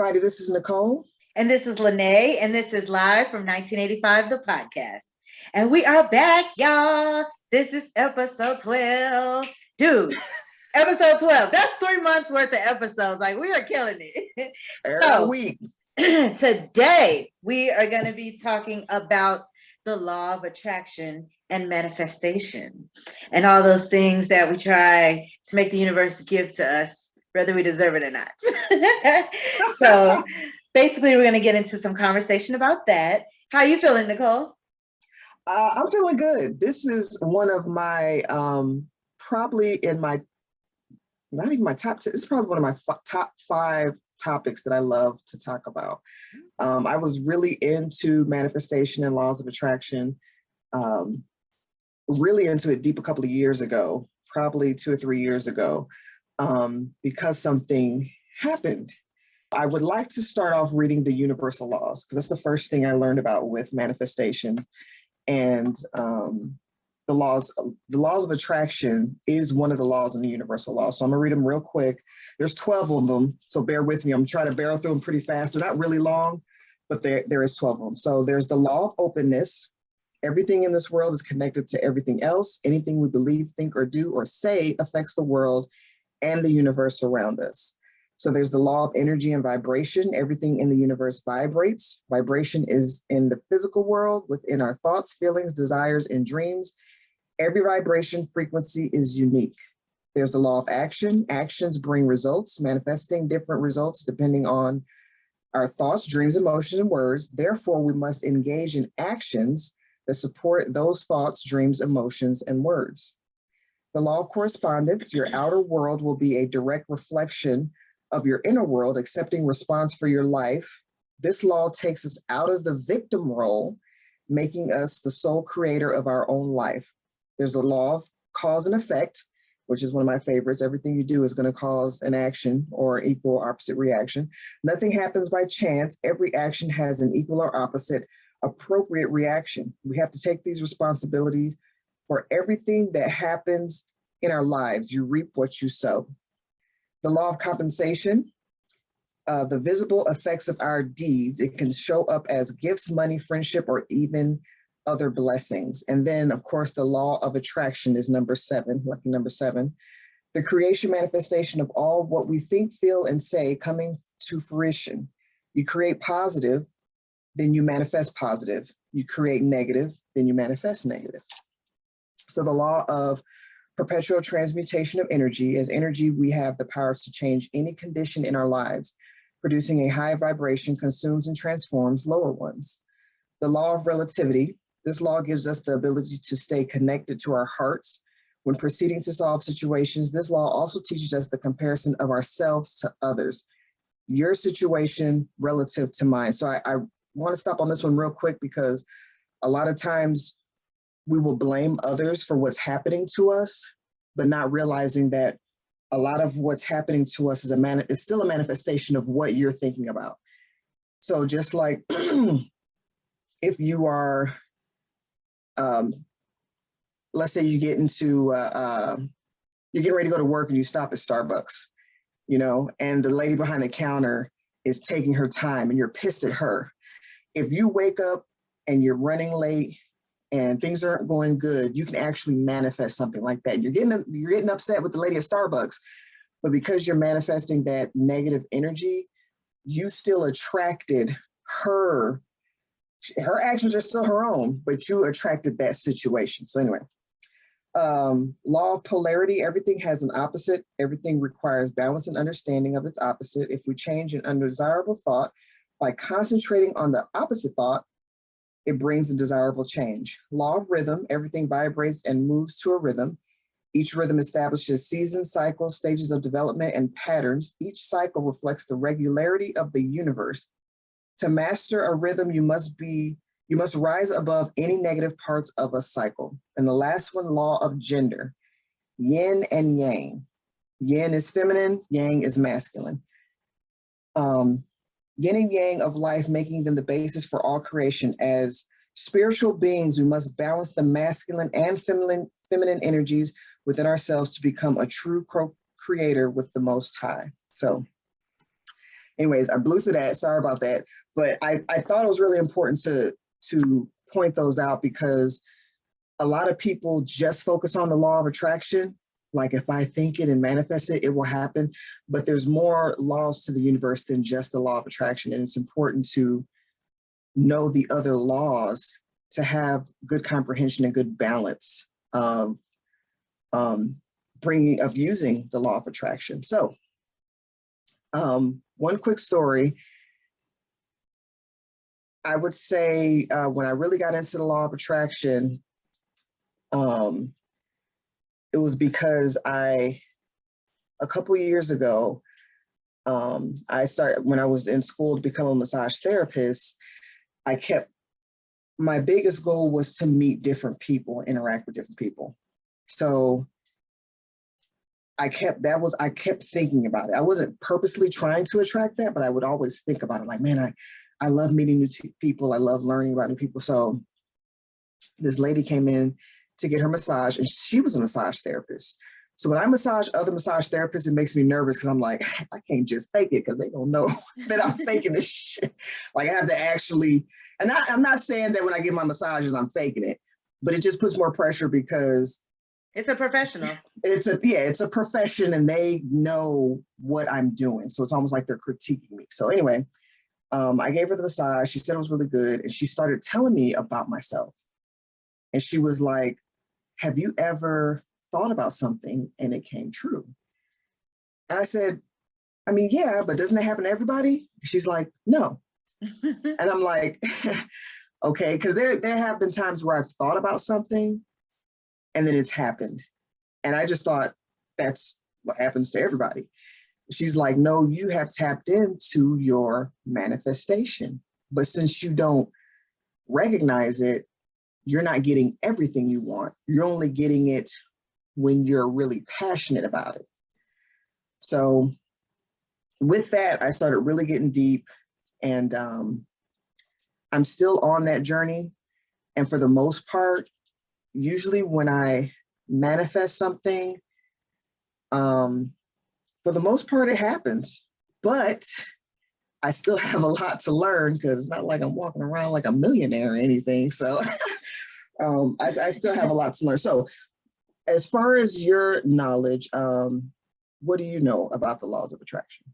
everybody, this is Nicole. And this is Lenee, and this is live from 1985, the podcast. And we are back, y'all. This is episode 12. Dude, episode 12. That's 3 months worth of episodes. Like, we are killing it. Every week. Today, we are going to be talking about the law of attraction and manifestation and all those things that we try to make the universe give to us, whether we deserve it or not. So basically, we're going to get into some conversation about that. How are you feeling, Nicole? I'm feeling good. This is one of my, probably in my, not even my top 10, it's probably one of my top 5 topics that I love to talk about. I was really into manifestation and laws of attraction, really into it deep a couple of years ago, probably 2 or 3 years ago, because something happened. I would like to start off reading the universal laws, because that's the first thing I learned about with manifestation. And the laws of attraction is one of the laws in the universal law. So I'm gonna read them real quick. There's 12 of them, so bear with me. I'm trying to barrel through them pretty fast. They're not really long, but there is 12 of them. So there's the law of openness. Everything in this world is connected to everything else. Anything we believe, think, or do, or say affects the world and the universe around us. So there's the law of energy and vibration. Everything in the universe vibrates. Vibration is in the physical world, within our thoughts, feelings, desires, and dreams. Every vibration frequency is unique. There's the law of action. Actions bring results, manifesting different results depending on our thoughts, dreams, emotions, and words. Therefore, we must engage in actions that support those thoughts, dreams, emotions, and words. The law of correspondence. Your outer world will be a direct reflection of your inner world, accepting response for your life. This law takes us out of the victim role, making us the sole creator of our own life. There's a law of cause and effect, which is one of my favorites. Everything you do is going to cause an action or equal opposite reaction. Nothing happens by chance. Every action has an equal or opposite appropriate reaction. We have to take these responsibilities for everything that happens in our lives. You reap what you sow. The law of compensation, the visible effects of our deeds. It can show up as gifts, money, friendship, or even other blessings. And then, of course, the law of attraction is number 7, lucky number 7. The creation manifestation of all what we think, feel, and say coming to fruition. You create positive, then you manifest positive. You create negative, then you manifest negative. So the law of perpetual transmutation of energy. As energy, we have the powers to change any condition in our lives. Producing a high vibration consumes and transforms lower ones. The law of relativity. This law gives us the ability to stay connected to our hearts when proceeding to solve situations. This law also teaches us the comparison of ourselves to others. Your situation relative to mine. So I want to stop on this one real quick, because a lot of times we will blame others for what's happening to us, but not realizing that a lot of what's happening to us is still a manifestation of what you're thinking about. So just like if you are, let's say you get into, you're getting ready to go to work and you stop at Starbucks, and the lady behind the counter is taking her time and you're pissed at her. If you wake up and you're running late and things aren't going good, you can actually manifest something like that. You're getting upset with the lady at Starbucks, but because you're manifesting that negative energy, you still attracted her. Her actions are still her own, but you attracted that situation. So anyway, law of polarity. Everything has an opposite. Everything requires balance and understanding of its opposite. If we change an undesirable thought by concentrating on the opposite thought, it brings a desirable change. Law of rhythm. Everything vibrates and moves to a rhythm. Each rhythm establishes seasons, cycles, stages of development, and patterns. Each cycle reflects the regularity of the universe. To master a rhythm, you must rise above any negative parts of a cycle. And the last one, law of gender. Yin and yang. Yin is feminine, yang is masculine. Yin and yang of life, making them the basis for all creation. As spiritual beings, we must balance the masculine and feminine energies within ourselves to become a true creator with the Most High. So Anyways, I blew through that. Sorry about that. But I thought it was really important to point those out because a lot of people just focus on the law of attraction. Like if I think it and manifest it, it will happen. But there's more laws to the universe than just the law of attraction. And it's important to know the other laws to have good comprehension and good balance of using the law of attraction. So one quick story. I would say when I really got into the law of attraction, it was because a couple of years ago, I started, when I was in school to become a massage therapist, my biggest goal was to meet different people, interact with different people. So I kept thinking about it. I wasn't purposely trying to attract that, but I would always think about it like, man, I love meeting new people. I love learning about new people. So this lady came in to get her massage and she was a massage therapist. So when I massage other massage therapists, it makes me nervous because I'm like, I can't just fake it because they don't know that I'm faking this shit. Like I have to actually, and I'm not saying that when I get my massages, I'm faking it, but it just puts more pressure because it's a professional. It's a profession and they know what I'm doing. So it's almost like they're critiquing me. So anyway, I gave her the massage. She said it was really good. And she started telling me about myself. And she was like, have you ever thought about something and it came true? And I said, I mean, yeah, but doesn't it happen to everybody? She's like, no. And I'm like, okay, because there have been times where I've thought about something and then it's happened. And I just thought that's what happens to everybody. She's like, no, you have tapped into your manifestation. But since you don't recognize it, you're not getting everything you want. You're only getting it when you're really passionate about it. So with that, I started really getting deep and I'm still on that journey. And for the most part, usually when I manifest something, for the most part, it happens, but I still have a lot to learn because it's not like I'm walking around like a millionaire or anything. So I still have a lot to learn. So as far as your knowledge, what do you know about the laws of attraction?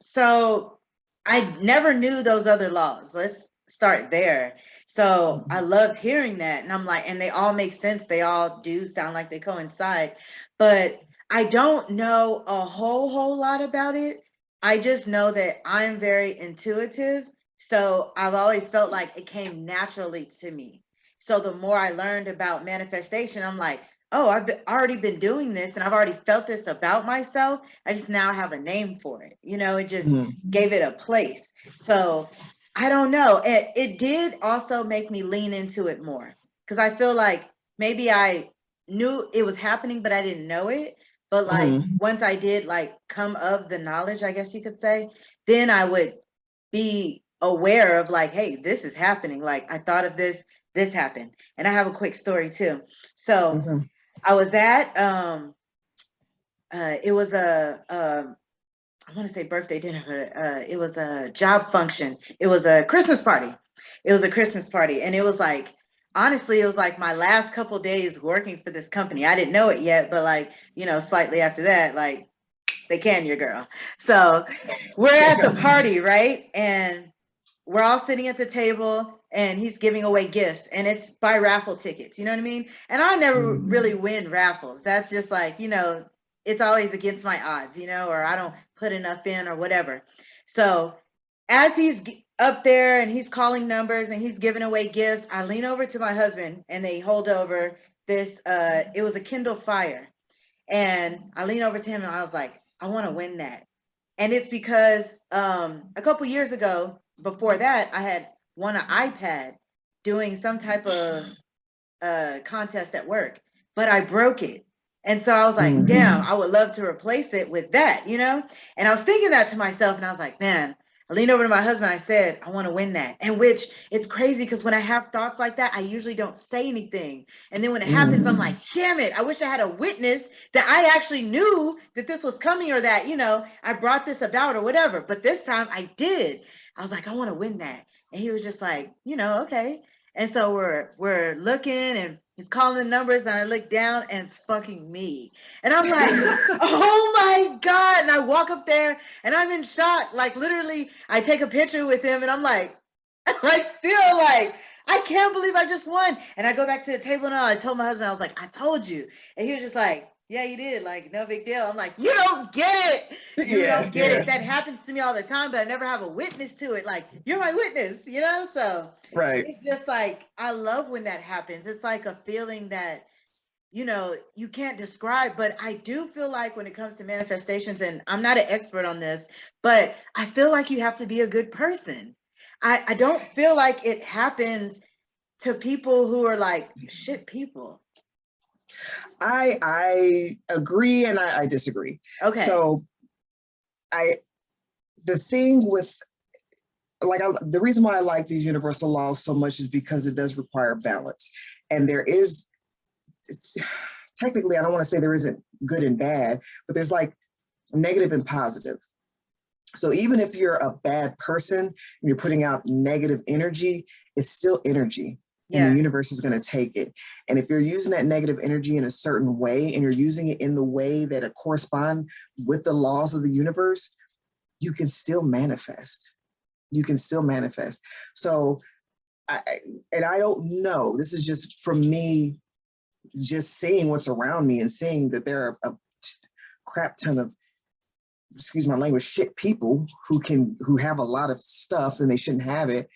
So I never knew those other laws. Let's start there. So I loved hearing that. And I'm like, and they all make sense. They all do sound like they coincide. But I don't know a whole lot about it. I just know that I'm very intuitive. So I've always felt like it came naturally to me. So the more I learned about manifestation, I'm like, oh, already been doing this and I've already felt this about myself. I just now have a name for it. It just gave it a place. So I don't know. It did also make me lean into it more because I feel like maybe I knew it was happening, but I didn't know it. But like once I did like come of the knowledge, I guess you could say, then I would be aware of like, hey, this is happening. Like I thought of this happened. And I have a quick story too. So I was at it was I want to say birthday dinner, but it was a job function. It was a Christmas party. And it was like, honestly, it was like my last couple days working for this company. I didn't know it yet, but like, slightly after that, like they can your girl. So we're at the party, right? And we're all sitting at the table and he's giving away gifts and it's by raffle tickets. You know what I mean? And I never really win raffles. That's just like, it's always against my odds, or I don't put enough in or whatever. So as he's up there and he's calling numbers and he's giving away gifts, I lean over to my husband and they hold over this, it was a Kindle Fire. And I lean over to him and I was like, I want to win that. And it's because a couple years ago, before that, I had won an iPad doing some type of contest at work, but I broke it. And so I was like, damn, I would love to replace it with that, And I was thinking that to myself and I was like, man, I leaned over to my husband. I said, I want to win that. And which it's crazy because when I have thoughts like that, I usually don't say anything. And then when it happens, I'm like, damn it. I wish I had a witness that I actually knew that this was coming or that, I brought this about or whatever. But this time I did. I was like, I want to win that. And he was just like, okay. And so we're looking and he's calling the numbers and I look down and it's fucking me. And I'm like, oh my God. And I walk up there and I'm in shock. Like literally I take a picture with him and I'm like still like, I can't believe I just won. And I go back to the table and I told my husband, I was like, I told you. And he was just like, yeah, you did. Like, no big deal. I'm like, you don't get it. You don't get it. That happens to me all the time, but I never have a witness to it. Like, you're my witness, So Right. it's just like, I love when that happens. It's like a feeling that, you can't describe, but I do feel like when it comes to manifestations, and I'm not an expert on this, but I feel like you have to be a good person. I don't feel like it happens to people who are like shit people. I agree and I disagree. Okay. So the thing with the reason why I like these universal laws so much is because it does require balance. And technically, I don't want to say there isn't good and bad, but there's like negative and positive. So even if you're a bad person and you're putting out negative energy, it's still energy. And the universe is going to take it. And if you're using that negative energy in a certain way and you're using it in the way that it corresponds with the laws of the universe, you can still manifest. You can still manifest. So, I don't know, this is just from me, just seeing what's around me and seeing that there are a crap ton of, excuse my language, shit people who have a lot of stuff and they shouldn't have it.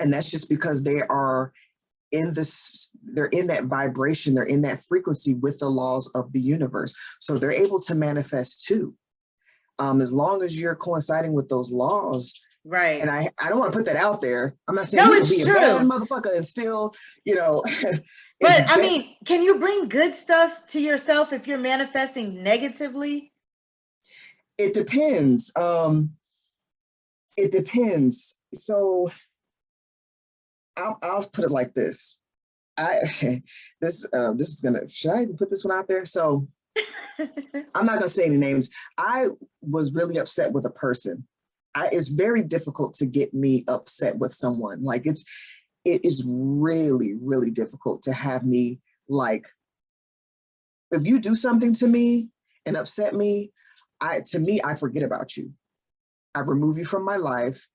And that's just because they are they're in that vibration, they're in that frequency with the laws of the universe. So they're able to manifest too. As long as you're coinciding with those laws. Right. And I don't want to put that out there. I'm not saying you can be a bad motherfucker and still, But I mean, can you bring good stuff to yourself if you're manifesting negatively? It depends. It depends. So I'll put it like this. This is gonna, should I even put this one out there? So I'm not gonna say any names. I was really upset with a person. It's very difficult to get me upset with someone. Like it is really, really difficult to have me like, if you do something to me and upset me, I forget about you. I remove you from my life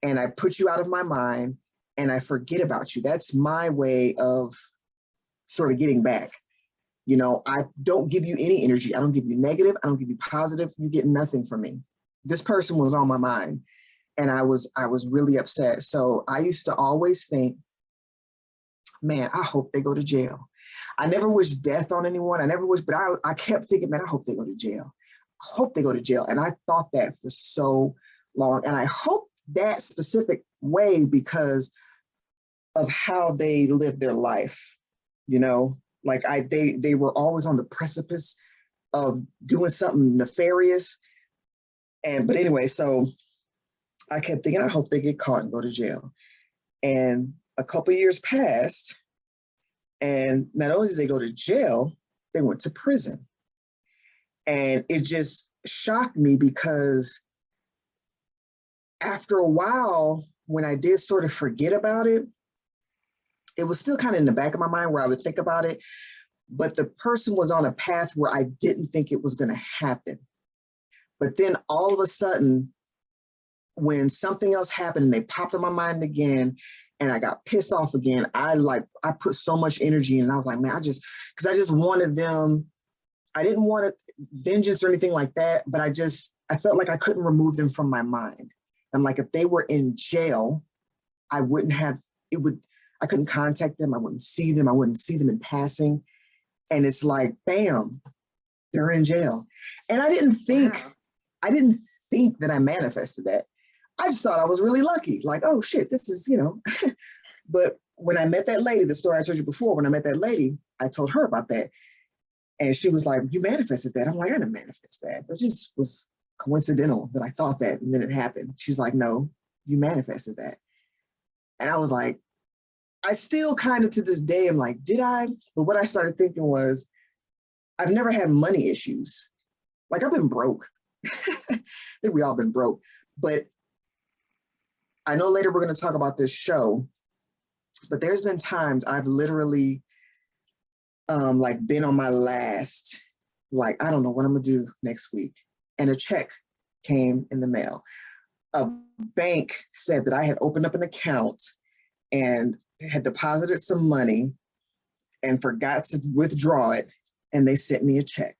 and I put you out of my mind and I forget about you. That's my way of sort of getting back. I don't give you any energy. I don't give you negative. I don't give you positive. You get nothing from me. This person was on my mind and I was really upset. So I used to always think, man, I hope they go to jail. I never wish death on anyone. But I kept thinking, man, I hope they go to jail. I hope they go to jail. And I thought that for so long. And I hope that specific way because of how they lived their life, like they were always on the precipice of doing something nefarious. But anyway, so I kept thinking, I hope they get caught and go to jail. And a couple of years passed, and not only did they go to jail, they went to prison. And it just shocked me because after a while, when I did sort of forget about it, it was still kind of in the back of my mind where I would think about it. But the person was on a path where I didn't think it was going to happen. But then all of a sudden, when something else happened and they popped in my mind again, and I got pissed off again, I put so much energy in. And I was like, man, because I just wanted them. I didn't want vengeance or anything like that, but I felt like I couldn't remove them from my mind. I'm like, if they were in jail, I couldn't contact them. I wouldn't see them. I wouldn't see them in passing. And it's like, bam, they're in jail. And I didn't think that I manifested that. I just thought I was really lucky. Like, oh shit, this is, But when I met that lady, the story I told you before, when I met that lady, I told her about that. And she was like, you manifested that. I'm like, I didn't manifest that. It just was coincidental that I thought that and then it happened. She's like, no, you manifested that. And I was like, I still kind of to this day, I'm like, did I? But what I started thinking was, I've never had money issues. Like I've been broke. I think we all been broke. But I know later we're going to talk about this show, but there's been times I've literally like been on my last, like, I don't know what I'm gonna do next week. And a check came in the mail. A bank said that I had opened up an account and had deposited some money and forgot to withdraw it. And they sent me a check.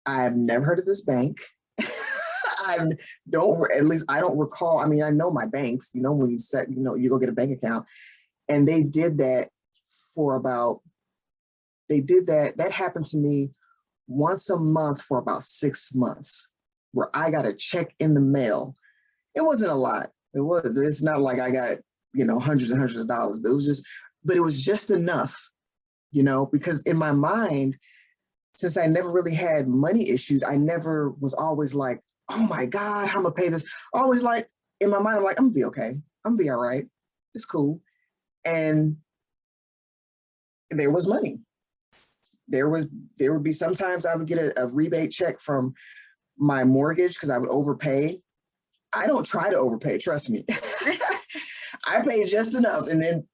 I've never heard of this bank. At least I don't recall. I mean, I know my banks, you know, when you set, you know, you go get a bank account, and they did that for about, that happened to me once a month for about 6 months, where I got a check in the mail. It wasn't a lot. It's not like I got, you know, hundreds and hundreds of dollars, but it was just enough, you know, because in my mind, since I never really had money issues, I never was always like, oh my God, how am I gonna pay this? Always like, in my mind, I'm like, I'm gonna be okay. I'm gonna be all right. It's cool. And there was money. There would be sometimes I would get a rebate check from my mortgage because I would overpay. I don't try to overpay, trust me. I pay just enough. And then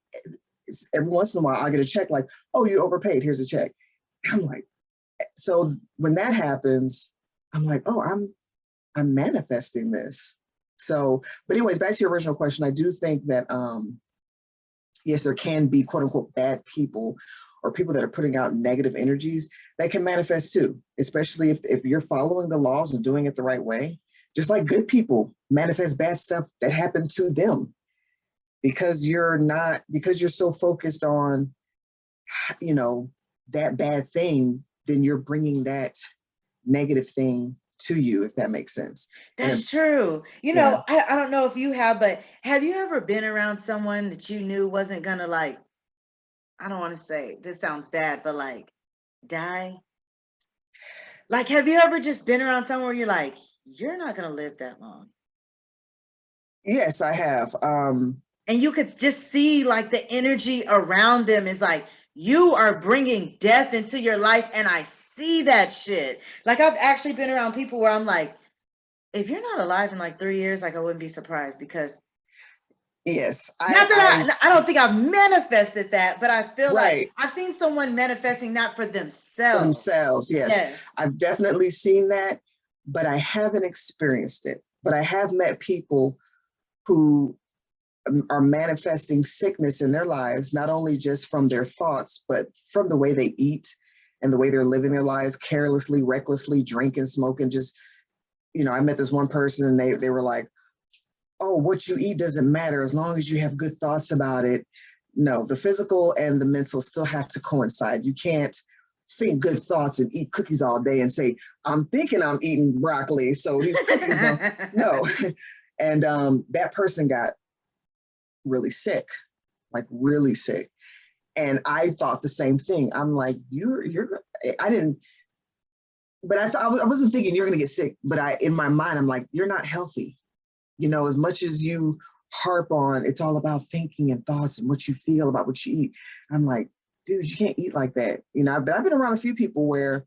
every once in a while I get a check like, oh, you overpaid, here's a check. I'm like, so when that happens, I'm like, oh, I'm manifesting this. So, but anyways, back to your original question, I do think that yes, there can be quote unquote bad people or people that are putting out negative energies that can manifest too, especially if you're following the laws and doing it the right way. Just like good people manifest bad stuff that happened to them because you're so focused on, you know, that bad thing, then you're bringing that negative thing to you, if that makes sense. That's true. You know, I don't know if you have, but have you ever been around someone that you knew wasn't gonna, like, I don't want to say this sounds bad, but like die? Like, have you ever just been around someone where you're like, you're not gonna live that long? Yes, I have. And you could just see like the energy around them is like, you are bringing death into your life. And I see that shit. Like, I've actually been around people where I'm like, if you're not alive in like 3 years, like, I wouldn't be surprised because yes, not that I don't think I've manifested that, but I feel right. like I've seen someone manifesting that for For themselves. themselves, yes. I've definitely seen that, but I haven't experienced it. But I have met people who are manifesting sickness in their lives, not only just from their thoughts, but from the way they eat and the way they're living their lives carelessly, recklessly, drinking, smoking. Just, you know, I met this one person and they were like, oh, what you eat doesn't matter as long as you have good thoughts about it. No, the physical and the mental still have to coincide. You can't think good thoughts and eat cookies all day and say, I'm thinking I'm eating broccoli, so these cookies don't. No. And that person got really sick, like really sick. And I thought the same thing. I'm like, I didn't, but I wasn't thinking you're going to get sick, but in my mind, I'm like, you're not healthy. You know, as much as you harp on, it's all about thinking and thoughts and what you feel about what you eat. I'm like, dude, you can't eat like that. You know, but I've been around a few people where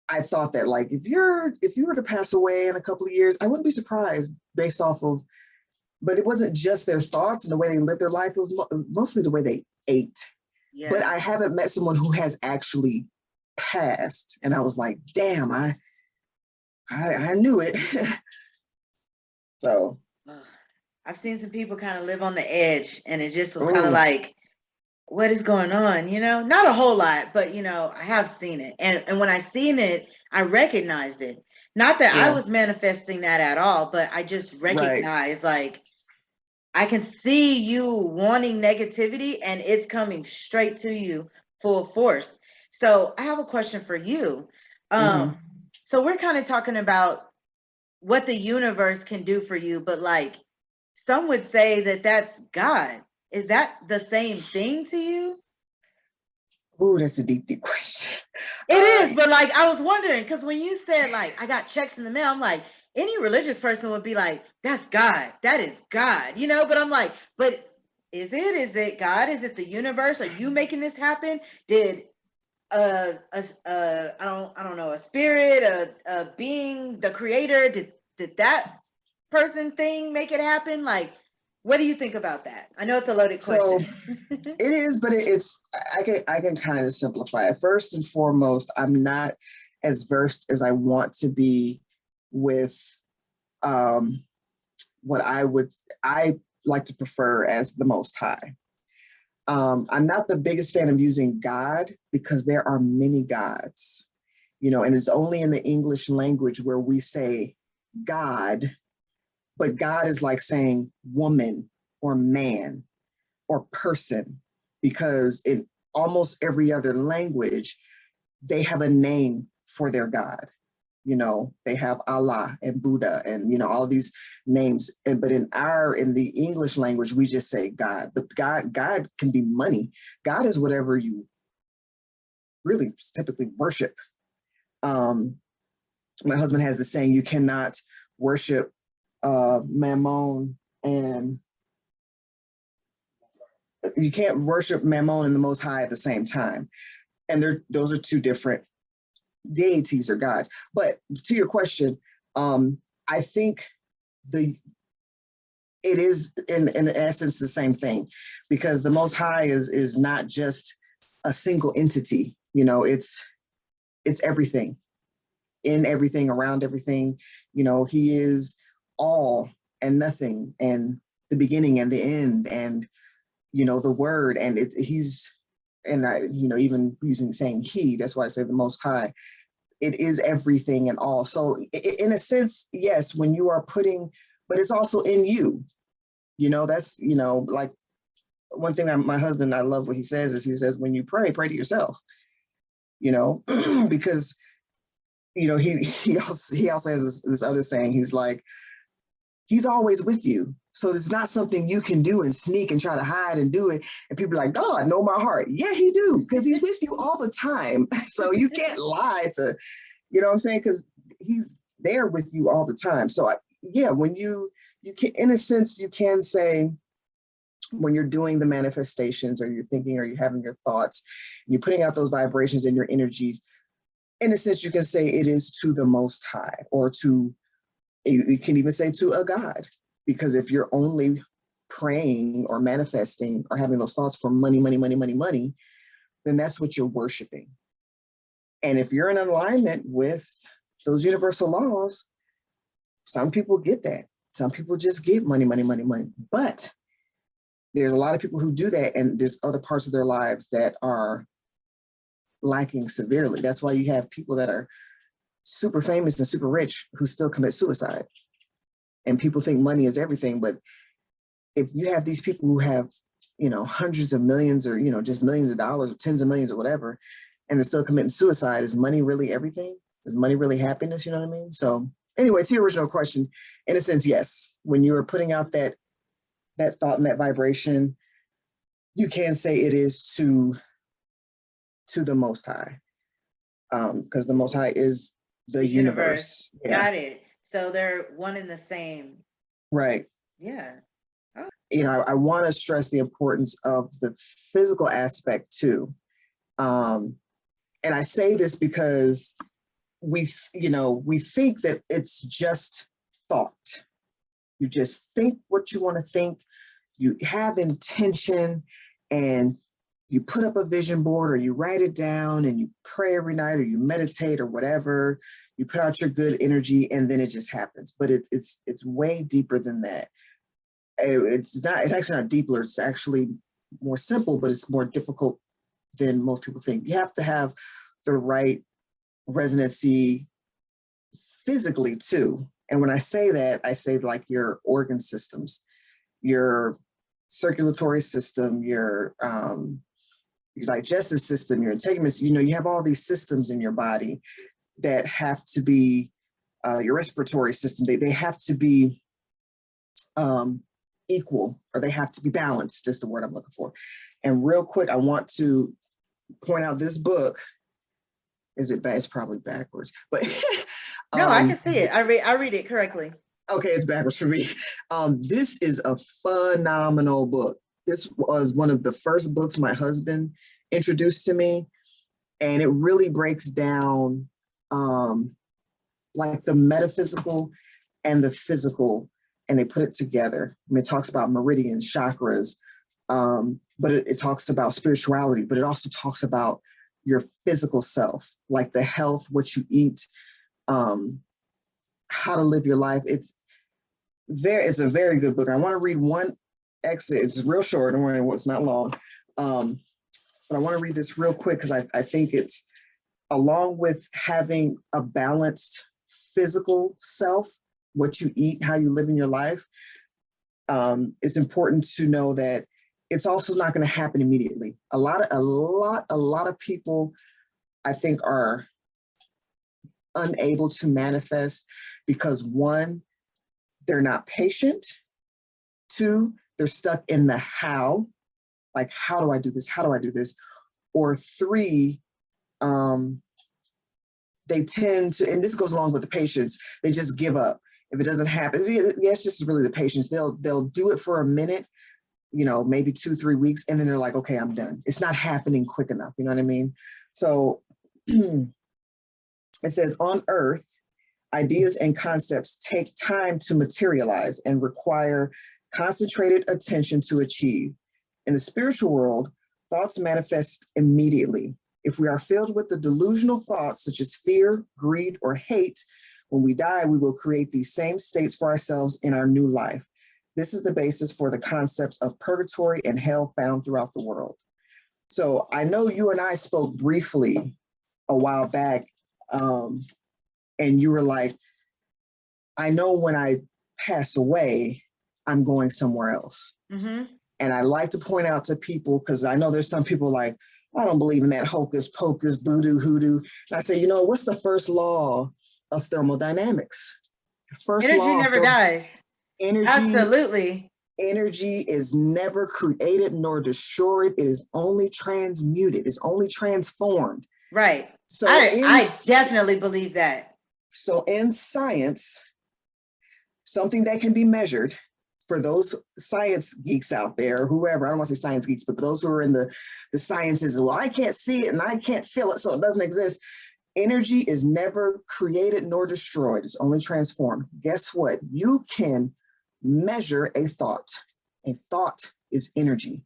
I thought that, like, if you were to pass away in a couple of years, I wouldn't be surprised based off of, but it wasn't just their thoughts and the way they lived their life. It was mostly the way they ate. Yeah. But I haven't met someone who has actually passed. And I was like, damn, I knew it. So I've seen some people kind of live on the edge, and it just was kind of like, what is going on? You know, not a whole lot, but you know, I have seen it. And when I seen it, I recognized it. Not that I was manifesting that at all, but I just recognized like, I can see you wanting negativity and it's coming straight to you full force. So I have a question for you. So we're kind of talking about what the universe can do for you, but like some would say that that's God. Is that the same thing to you? Ooh, that's a deep, deep question. It is, but like I was wondering, because when you said like I got checks in the mail, I'm like, any religious person would be like, that's God, that is God, you know. But I'm like, but is it? Is it God? Is it the universe? Are you making this happen? Did I don't know, a spirit, a being, the creator, did that person thing make it happen? Like, what do you think about that? I know it's a loaded So question. it is, but it's I can kind of simplify it. First and foremost, I'm not as versed as I want to be with um, what I like to prefer as the Most High. I'm not the biggest fan of using God because there are many gods, you know, and it's only in the English language where we say God, but God is like saying woman or man or person, because in almost every other language, they have a name for their God. You know, they have Allah and Buddha and, you know, all these names. But in the English language, we just say God. But God can be money. God is whatever you really typically worship. Um, my husband has the saying, you cannot worship Mammon and you can't worship Mammon and the Most High at the same time. And those are two different deities or gods. But to your question, I think the it is in essence the same thing, because the Most High is not just a single entity. You know, it's everything, in everything, around everything. You know, he is all and nothing, and the beginning and the end, and you know, the word, and he's, and I, you know, even using saying he, that's why I say the Most High. It is everything and all. So in a sense, yes, when you are putting, but it's also in you. You know, that's, you know, like one thing that my husband, I love what he says is, he says, when you pray to yourself, you know, because, you know, he also has this other saying. He's like, he's always with you. So it's not something you can do and sneak and try to hide and do it. And people are like, God, know my heart. Yeah, he do, because he's with you all the time. So you can't lie to, you know what I'm saying? Because he's there with you all the time. So yeah, when you can, in a sense, you can say, when you're doing the manifestations, or you're thinking, or you're having your thoughts, and you're putting out those vibrations and your energies, in a sense, you can say it is to the Most High, or to, you can even say to a God, because if you're only praying or manifesting or having those thoughts for money, money, money, money, money, then that's what you're worshiping. And if you're in alignment with those universal laws, some people get that. Some people just get money, money, money, money. But there's a lot of people who do that, and there's other parts of their lives that are lacking severely. That's why you have people that are super famous and super rich who still commit suicide. And people think money is everything, but if you have these people who have, you know, hundreds of millions, or, you know, just millions of dollars or tens of millions or whatever, and they're still committing suicide, is money really everything? Is money really happiness? You know what I mean? So anyway, to your original question, in a sense, yes, when you're putting out that thought and that vibration, you can say it is to the Most High, because the Most High is the universe. Yeah. Got it. So they're one and the same. Right. Yeah. Oh. You know, I want to stress the importance of the physical aspect too. And I say this because we think that it's just thought. You just think what you want to think. You have intention, and you put up a vision board, or you write it down, and you pray every night, or you meditate, or whatever. You put out your good energy, and then it just happens. But it's way deeper than that. It's actually not deeper. It's actually more simple, but it's more difficult than most people think. You have to have the right resonancy physically too. And when I say that, I say like your organ systems, your circulatory system, your digestive system, your integument. You know, you have all these systems in your body that have to be, your respiratory system. They have to be equal, or they have to be balanced. Is the word I'm looking for. And real quick, I want to point out this book. Is it bad? It's probably backwards, but no, I can see it. I read it correctly. Okay, it's backwards for me. This is a phenomenal book. This was one of the first books my husband introduced to me, and it really breaks down like the metaphysical and the physical, and they put it together. I mean, it talks about meridians, chakras, but it talks about spirituality, but it also talks about your physical self, like the health, what you eat, how to live your life. It's a very good book. I want to read one excerpt. It's real short, and it's not long. But I want to read this real quick because I think it's, along with having a balanced physical self, what you eat, how you live in your life, it's important to know that it's also not going to happen immediately. A lot of people, I think, are unable to manifest because, one, they're not patient. Two, they're stuck in the how, like, how do I do this? How do I do this? Or three, they tend to, and this goes along with the patience, they just give up. If it doesn't happen, yes, this is really the patience. They'll do it for a minute, maybe 2-3 weeks, and then they're like, okay, I'm done. It's not happening quick enough. You know what I mean? So it says, on Earth, ideas and concepts take time to materialize and require concentrated attention to achieve. In the spiritual world, thoughts manifest immediately. If we are filled with the delusional thoughts such as fear, greed, or hate, when we die, we will create these same states for ourselves in our new life. This is the basis for the concepts of purgatory and hell found throughout the world. So I know you and I spoke briefly a while back, and you were like, I know when I pass away, I'm going somewhere else. Mm-hmm. And I like to point out to people, because I know there's some people like, I don't believe in that hocus pocus, voodoo, hoodoo. And I say, what's the first law of thermodynamics? First energy law never dies. Energy, absolutely. Energy is never created nor destroyed. It is only transmuted. It's only transformed. Right. So I definitely believe that. So in science, something that can be measured, for those science geeks out there, whoever, I don't want to say science geeks, but those who are in the sciences, well, I can't see it and I can't feel it, so it doesn't exist. Energy is never created nor destroyed. It's only transformed. Guess what? You can measure a thought. A thought is energy.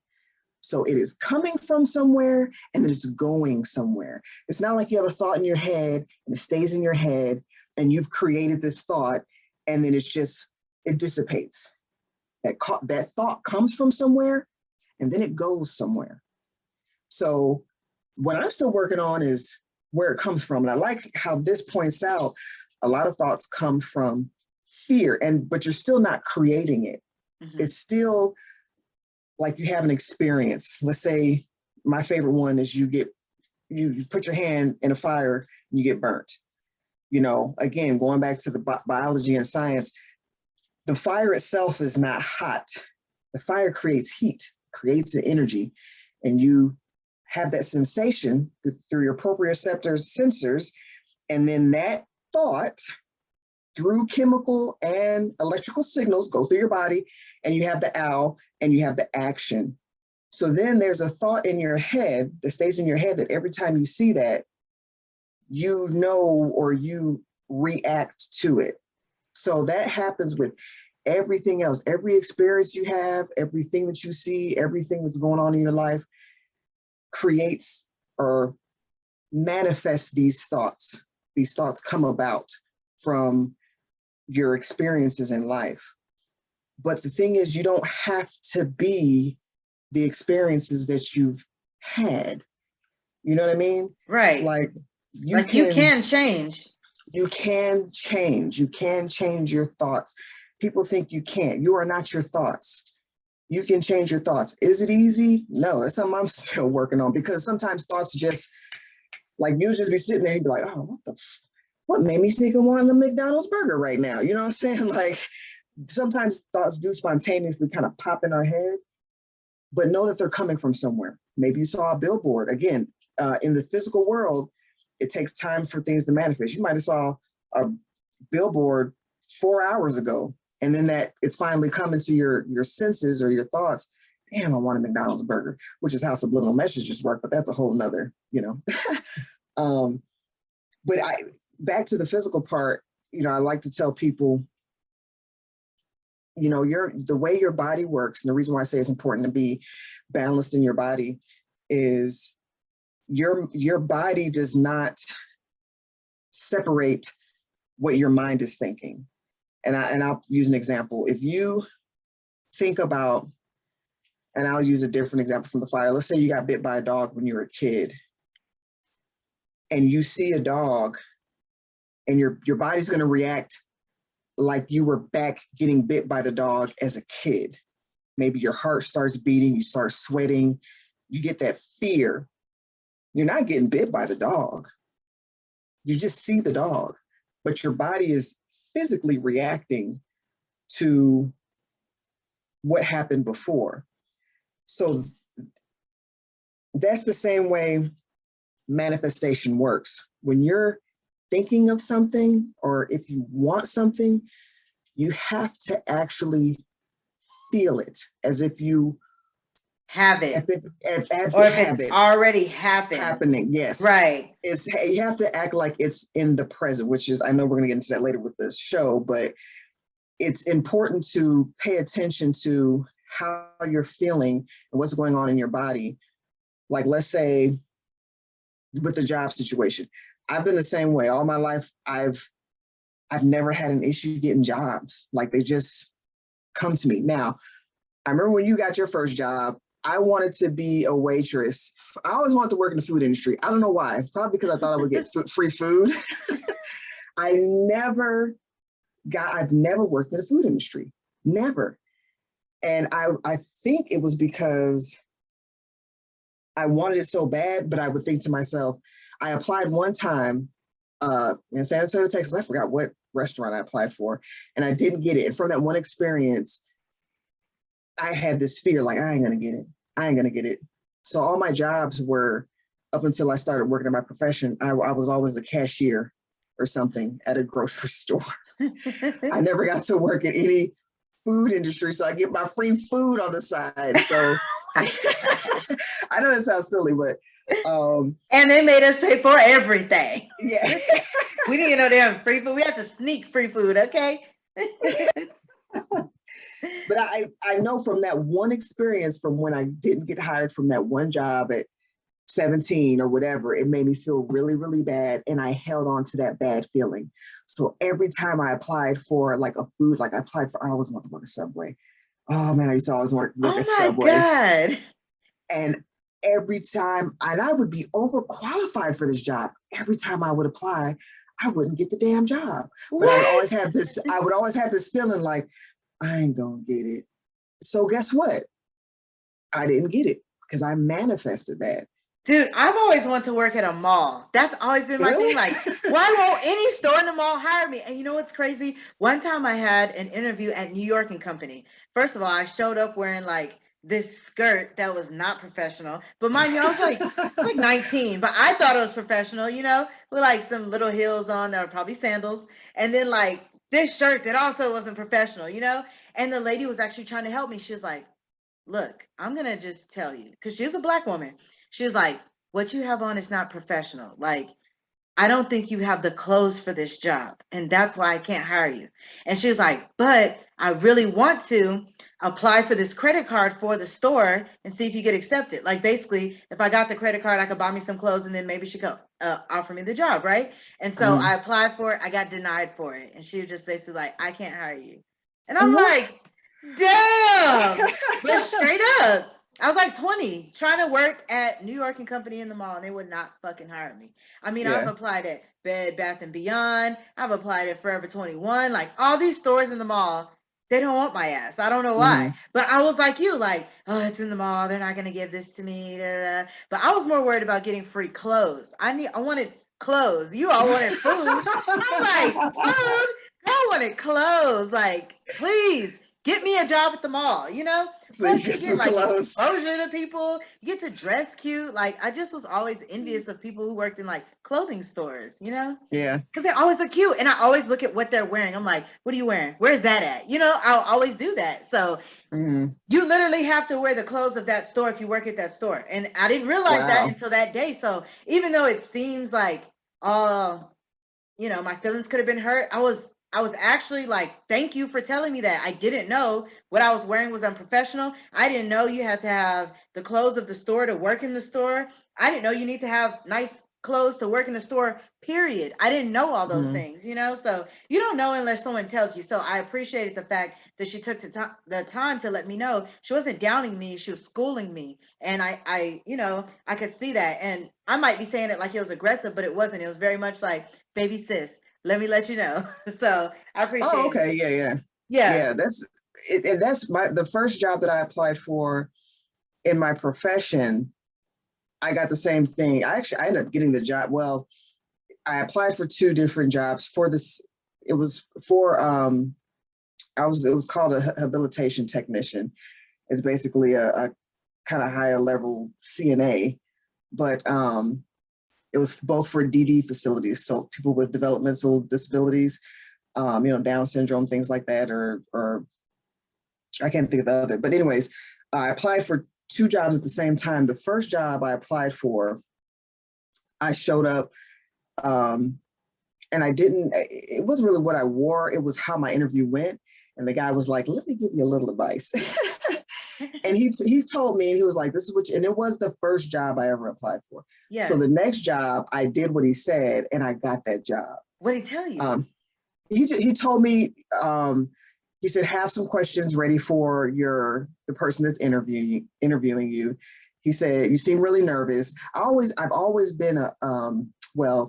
So it is coming from somewhere and it's going somewhere. It's not like you have a thought in your head and it stays in your head and you've created this thought and then it dissipates. That thought comes from somewhere and then it goes somewhere. So what I'm still working on is where it comes from. And I like how this points out a lot of thoughts come from fear, but you're still not creating it. Mm-hmm. It's still like you have an experience. Let's say my favorite one is you put your hand in a fire and you get burnt. Again, going back to the biology and science, the fire itself is not hot. The fire creates heat, creates the energy, and you have that sensation through your proprioceptors, sensors, and then that thought through chemical and electrical signals go through your body, and you have the owl and you have the action. So then there's a thought in your head that stays in your head that every time you see that, or you react to it. So that happens with everything else, every experience you have, everything that you see, everything that's going on in your life creates or manifests these thoughts. These thoughts come about from your experiences in life. But the thing is, you don't have to be the experiences that you've had. You know what I mean? Right. Like you can change. You can change. You can change your thoughts. People think you can't. You are not your thoughts. You can change your thoughts. Is it easy? No, it's something I'm still working on, because sometimes thoughts just, like, you'll just be sitting there and be like, oh, what made me think of wanting a McDonald's burger right now? You know what I'm saying? Like, sometimes thoughts do spontaneously kind of pop in our head, but know that they're coming from somewhere. Maybe you saw a billboard. Again, in the physical world, it takes time for things to manifest. You might have saw a billboard 4 hours ago, and then that it's finally coming to your senses or your thoughts. Damn, I want a McDonald's burger, which is how subliminal messages work, but that's a whole nother, but back to the physical part, I like to tell people, the way your body works, and the reason why I say it's important to be balanced in your body is your body does not separate what your mind is thinking. And I'll use an example. If you think about, and I'll use a different example from the fire. Let's say you got bit by a dog when you were a kid, and you see a dog, and your body's going to react like you were back getting bit by the dog as a kid. Maybe your heart starts beating, you start sweating, you get that fear. You're not getting bit by the dog. You just see the dog, but your body is physically reacting to what happened before. So that's the same way manifestation works. When you're thinking of something, or if you want something, you have to actually feel it as if you have it, or if it's already happening. Yes, right. You have to act like it's in the present, which is, I know we're going to get into that later with this show, but it's important to pay attention to how you're feeling and what's going on in your body. Like, let's say with the job situation, I've been the same way all my life. I've never had an issue getting jobs. Like, they just come to me. Now, I remember when you got your first job, I wanted to be a waitress. I always wanted to work in the food industry. I don't know why. Probably because I thought I would get free food. I've never worked in the food industry. Never. And I think it was because I wanted it so bad, but I would think to myself, I applied one time in San Antonio, Texas. I forgot what restaurant I applied for, and I didn't get it. And from that one experience, I had this fear, like, I ain't gonna get it. I ain't gonna get it. So all my jobs were, up until I started working in my profession, I was always a cashier or something at a grocery store. I never got to work in any food industry, so I get my free food on the side. So I know that sounds silly, but and they made us pay for everything. Yeah. We didn't know they had free food. We had to sneak free food, okay? But I know from that one experience, from when I didn't get hired from that one job at 17 or whatever, it made me feel really, really bad. And I held on to that bad feeling. So every time I applied for like a food, like I always wanted to work at Subway. Oh man, I used to always want to work at Subway. Oh my God. And every time, and I would be overqualified for this job. Every time I would apply, I wouldn't get the damn job. But I would always have this feeling like, I ain't gonna get it. So guess what? I didn't get it because I manifested that. Dude, I've always wanted to work at a mall. That's always been my thing. Like, why won't any store in the mall hire me? And you know what's crazy? One time I had an interview at New York and Company. First of all, I showed up wearing like this skirt that was not professional. But mind you, I was like 19, but I thought it was professional, with like some little heels on that were probably sandals. And then like this shirt that also wasn't professional, And the lady was actually trying to help me. She was like, look, I'm going to just tell you, because she was a Black woman. She was like, what you have on is not professional. Like, I don't think you have the clothes for this job. And that's why I can't hire you. And she was like, but I really want to apply for this credit card for the store and see if you get accepted. Like, basically, if I got the credit card, I could buy me some clothes and then maybe she could offer me the job, right? And so I applied for it. I got denied for it. And she was just basically like, I can't hire you. And I'm like, damn. But straight up, I was like 20, trying to work at New York and Company in the mall, and they would not fucking hire me. I mean, I've applied at Bed Bath & Beyond. I've applied at Forever 21. Like, all these stores in the mall, they don't want my ass. I don't know why. But I was like you, like, oh, it's in the mall. They're not going to give this to me. Da, da, da. But I was more worried about getting free clothes. I wanted clothes. You all wanted food. I'm like, food? I wanted clothes. Like, please. get me a job at the mall, So you Plus get you get some like clothes. exposure to people. You get to dress cute. Like I just was always envious of people who worked in like clothing stores, Yeah. because they always look cute. And I always look at what they're wearing. I'm like, what are you wearing? Where's that at? I'll always do that. So you literally have to wear the clothes of that store if you work at that store. And I didn't realize that Wow. until that day. So even though it seems like, my feelings could have been hurt, I was actually like, thank you for telling me that. I didn't know what I was wearing was unprofessional. I didn't know you had to have the clothes of the store to work in the store. I didn't know you need to have nice clothes to work in the store, period. I didn't know all those things, So you don't know unless someone tells you. So I appreciated the fact that she took the time to let me know. She wasn't downing me, she was schooling me. And I could see that. And I might be saying it like it was aggressive, but it wasn't. It was very much like, baby sis, let me let you know. So I appreciate Oh, it. okay. Yeah. Yeah. That's it. And that's the first job that I applied for in my profession. I got the same thing. I ended up getting the job. Well, I applied for two different jobs for this. It was for it was called a habilitation technician. It's basically a kind of higher level CNA, but it was both for DD facilities, so people with developmental disabilities, Down syndrome, things like that, or I can't think of the other. But anyways, I applied for two jobs at the same time. The first job I applied for, I showed up, and it wasn't really what I wore, it was how my interview went. And the guy was like, let me give you a little advice. And he told me, and he was like, this is and it was the first job I ever applied for. Yeah. So the next job, I did what he said, and I got that job. What did he tell you? He told me, he said, have some questions ready for the person that's interviewing you. He said, you seem really nervous. I've always been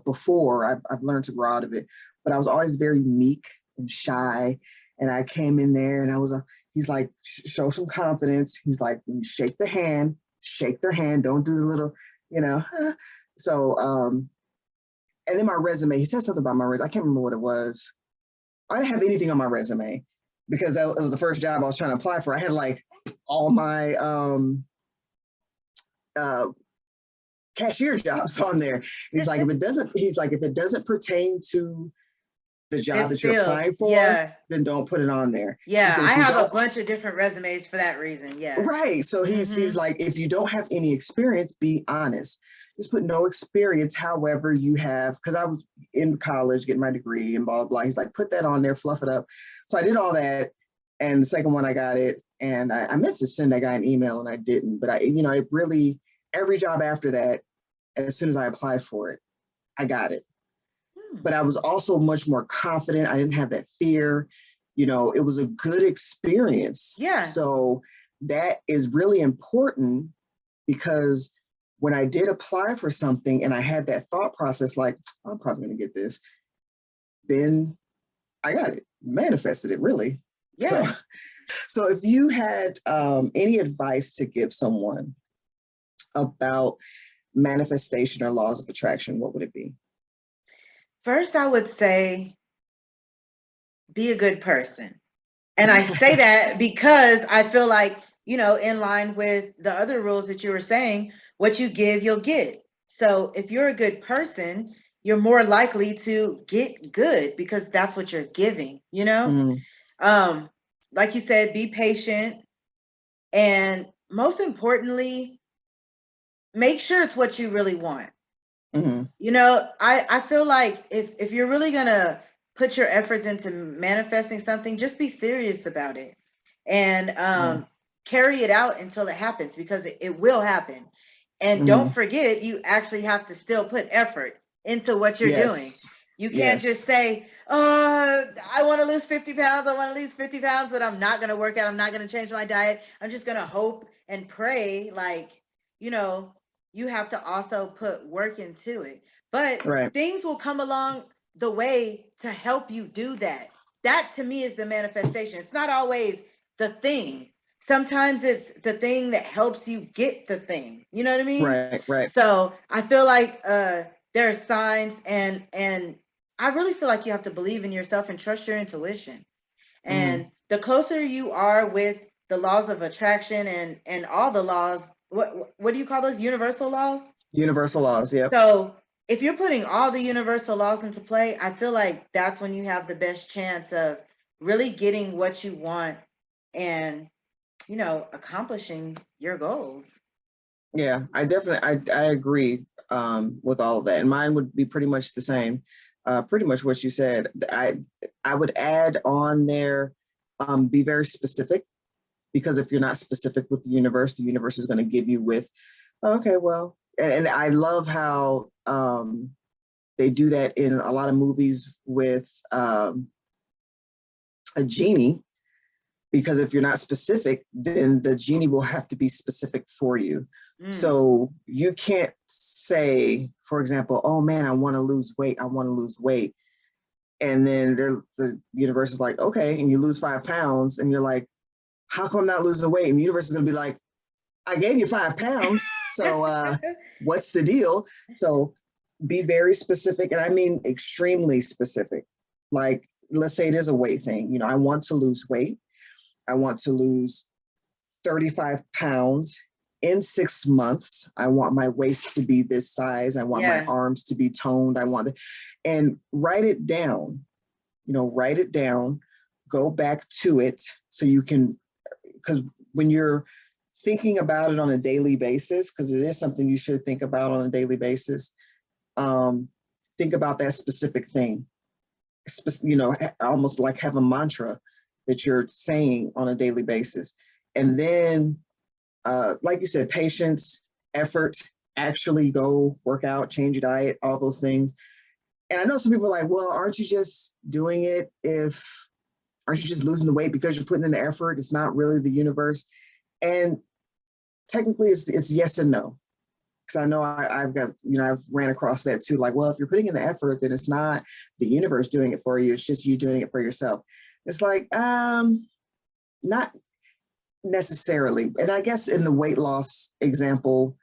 before I've learned to grow out of it, but I was always very meek and shy. And I came in there and he's like, show some confidence. He's like, when you shake their hand, don't do the little, So, and then my resume, he said something about my resume. I can't remember what it was. I didn't have anything on my resume because it was the first job I was trying to apply for. I had like all my cashier jobs on there. He's like, if it doesn't pertain to the job that you're applying for, then don't put it on there. Yeah, I have a bunch of different resumes for that reason. Yeah. Right. So he's like, if you don't have any experience, be honest. Just put no experience. However, you have, because I was in college getting my degree and blah, blah, blah. He's like, put that on there, fluff it up. So I did all that. And the second one, I got it. And I meant to send that guy an email and I didn't. But it really, every job after that, as soon as I applied for it, I got it. But I was also much more confident. I didn't have that fear. It was a good experience. Yeah. So that is really important, because when I did apply for something and I had that thought process, like, I'm probably going to get this, then I got it, manifested it, really. Yeah. So if you had any advice to give someone about manifestation or laws of attraction, what would it be? First, I would say, be a good person. And I say that because I feel like, in line with the other rules that you were saying, what you give, you'll get. So if you're a good person, you're more likely to get good because that's what you're giving, Like you said, be patient. And most importantly, make sure it's what you really want. I feel like if you're really gonna put your efforts into manifesting something, just be serious about it and carry it out until it happens, because it will happen. And don't forget, you actually have to still put effort into what you're doing. You can't just say, oh, I want to lose 50 pounds. I want to lose 50 pounds, but I'm not going to work out. I'm not going to change my diet. I'm just going to hope and pray. Like, you have to also put work into it. But things will come along the way to help you do that. That to me is the manifestation. It's not always the thing. Sometimes it's the thing that helps you get the thing. You know what I mean? Right. So I feel like there are signs, and I really feel like you have to believe in yourself and trust your intuition. And the closer you are with the laws of attraction and all the laws, what do you call those, universal laws? Universal laws, yep. So if you're putting all the universal laws into play, I feel like that's when you have the best chance of really getting what you want and, you know, accomplishing your goals. Yeah, I agree with all of that. And mine would be pretty much the same. Pretty much what you said. I would add on there, be very specific, because if you're not specific with the universe is going to give you with, okay, well, and I love how they do that in a lot of movies with a genie, because if you're not specific, then the genie will have to be specific for you. So you can't say, for example, oh man, I want to lose weight. And then the universe is like, okay, and you lose 5 pounds, and you're like, how come I'm not losing weight? And the universe is going to be like, I gave you 5 pounds. So what's the deal? So be very specific. And I mean, extremely specific. Like, let's say it is a weight thing. You know, I want to lose weight. I want to lose 35 pounds in 6 months. I want my waist to be this size. I want my arms to be toned. And write it down, write it down, go back to it so you can, because when you're thinking about it on a daily basis, because it is something you should think about on a daily basis, think about that specific thing, almost like have a mantra that you're saying on a daily basis. And then, like you said, patience, effort, actually go work out, change your diet, all those things. And I know some people are like, well, aren't you just doing it aren't you just losing the weight because you're putting in the effort? It's not really the universe. And technically it's yes and no. Because I know I've ran across that too. Like, well, if you're putting in the effort, then it's not the universe doing it for you. It's just you doing it for yourself. It's like, not necessarily. And I guess in the weight loss example,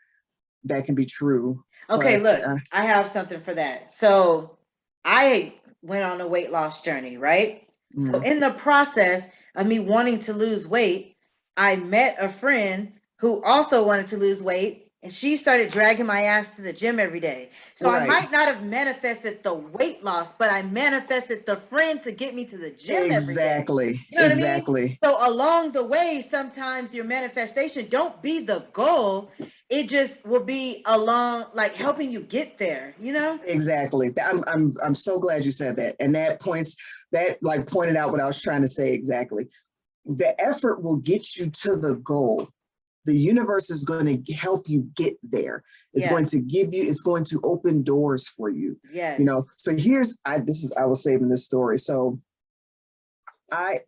that can be true. Okay, look, I have something for that. So I went on a weight loss journey, right? So in the process of me wanting to lose weight, I met a friend who also wanted to lose weight, and she started dragging my ass to the gym every day. So I might not have manifested the weight loss, but I manifested the friend to get me to the gym exactly. every day. You know exactly. What I mean? So along the way, sometimes your manifestation don't be the goal. It just will be along, like, helping you get there, Exactly. I'm so glad you said that. And that pointed out what I was trying to say exactly. The effort will get you to the goal. The universe is going to help you get there. It's going to give you, it's going to open doors for you. Yeah. So I was saving this story. So a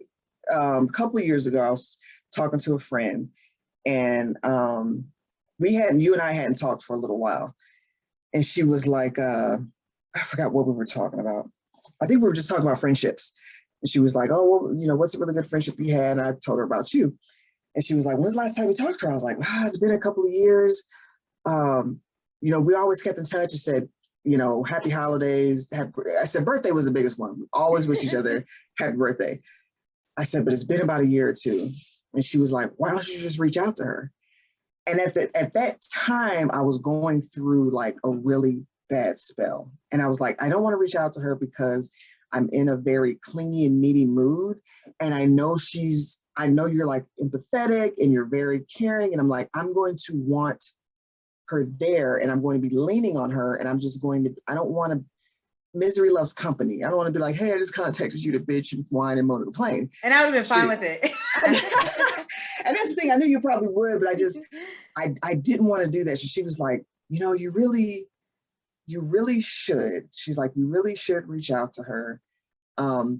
couple of years ago, I was talking to a friend, and you and I hadn't talked for a little while. And she was like, I forgot what we were talking about. I think we were just talking about friendships. And she was like, oh, well, what's a really good friendship you had? And I told her about you. And she was like, when's the last time we talked to her? I was like, it's been a couple of years. We always kept in touch and said, happy holidays. I said, birthday was the biggest one. We always wish each other happy birthday. I said, but it's been about a year or two. And she was like, why don't you just reach out to her? And at that time, I was going through like a really bad spell. And I was like, I don't want to reach out to her because I'm in a very clingy and needy mood. And I know you're like empathetic and you're very caring. And I'm like, I'm going to want her there, and I'm going to be leaning on her. And I don't want to, misery loves company. I don't want to be like, hey, I just contacted you to bitch and whine and moan and complain. And I would have been fine with it. And that's the thing, I knew you probably would, but I didn't want to do that. So she was like, you really should. She's like, you really should reach out to her.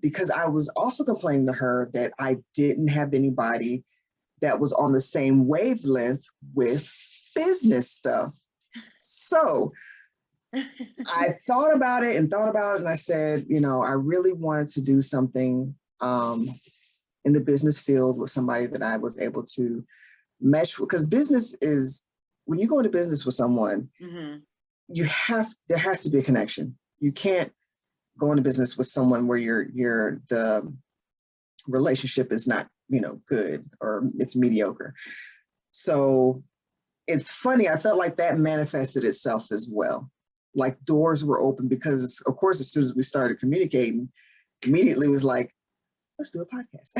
Because I was also complaining to her that I didn't have anybody that was on the same wavelength with business stuff. So I thought about it, and I said, I really wanted to do something in the business field with somebody that I was able to mesh with, because business is, when you go into business with someone, there has to be a connection. You can't go into business with someone where you're the relationship is not, good, or it's mediocre. So it's funny. I felt like that manifested itself as well. Like doors were open because, of course, as soon as we started communicating, immediately it was like, let's do a podcast.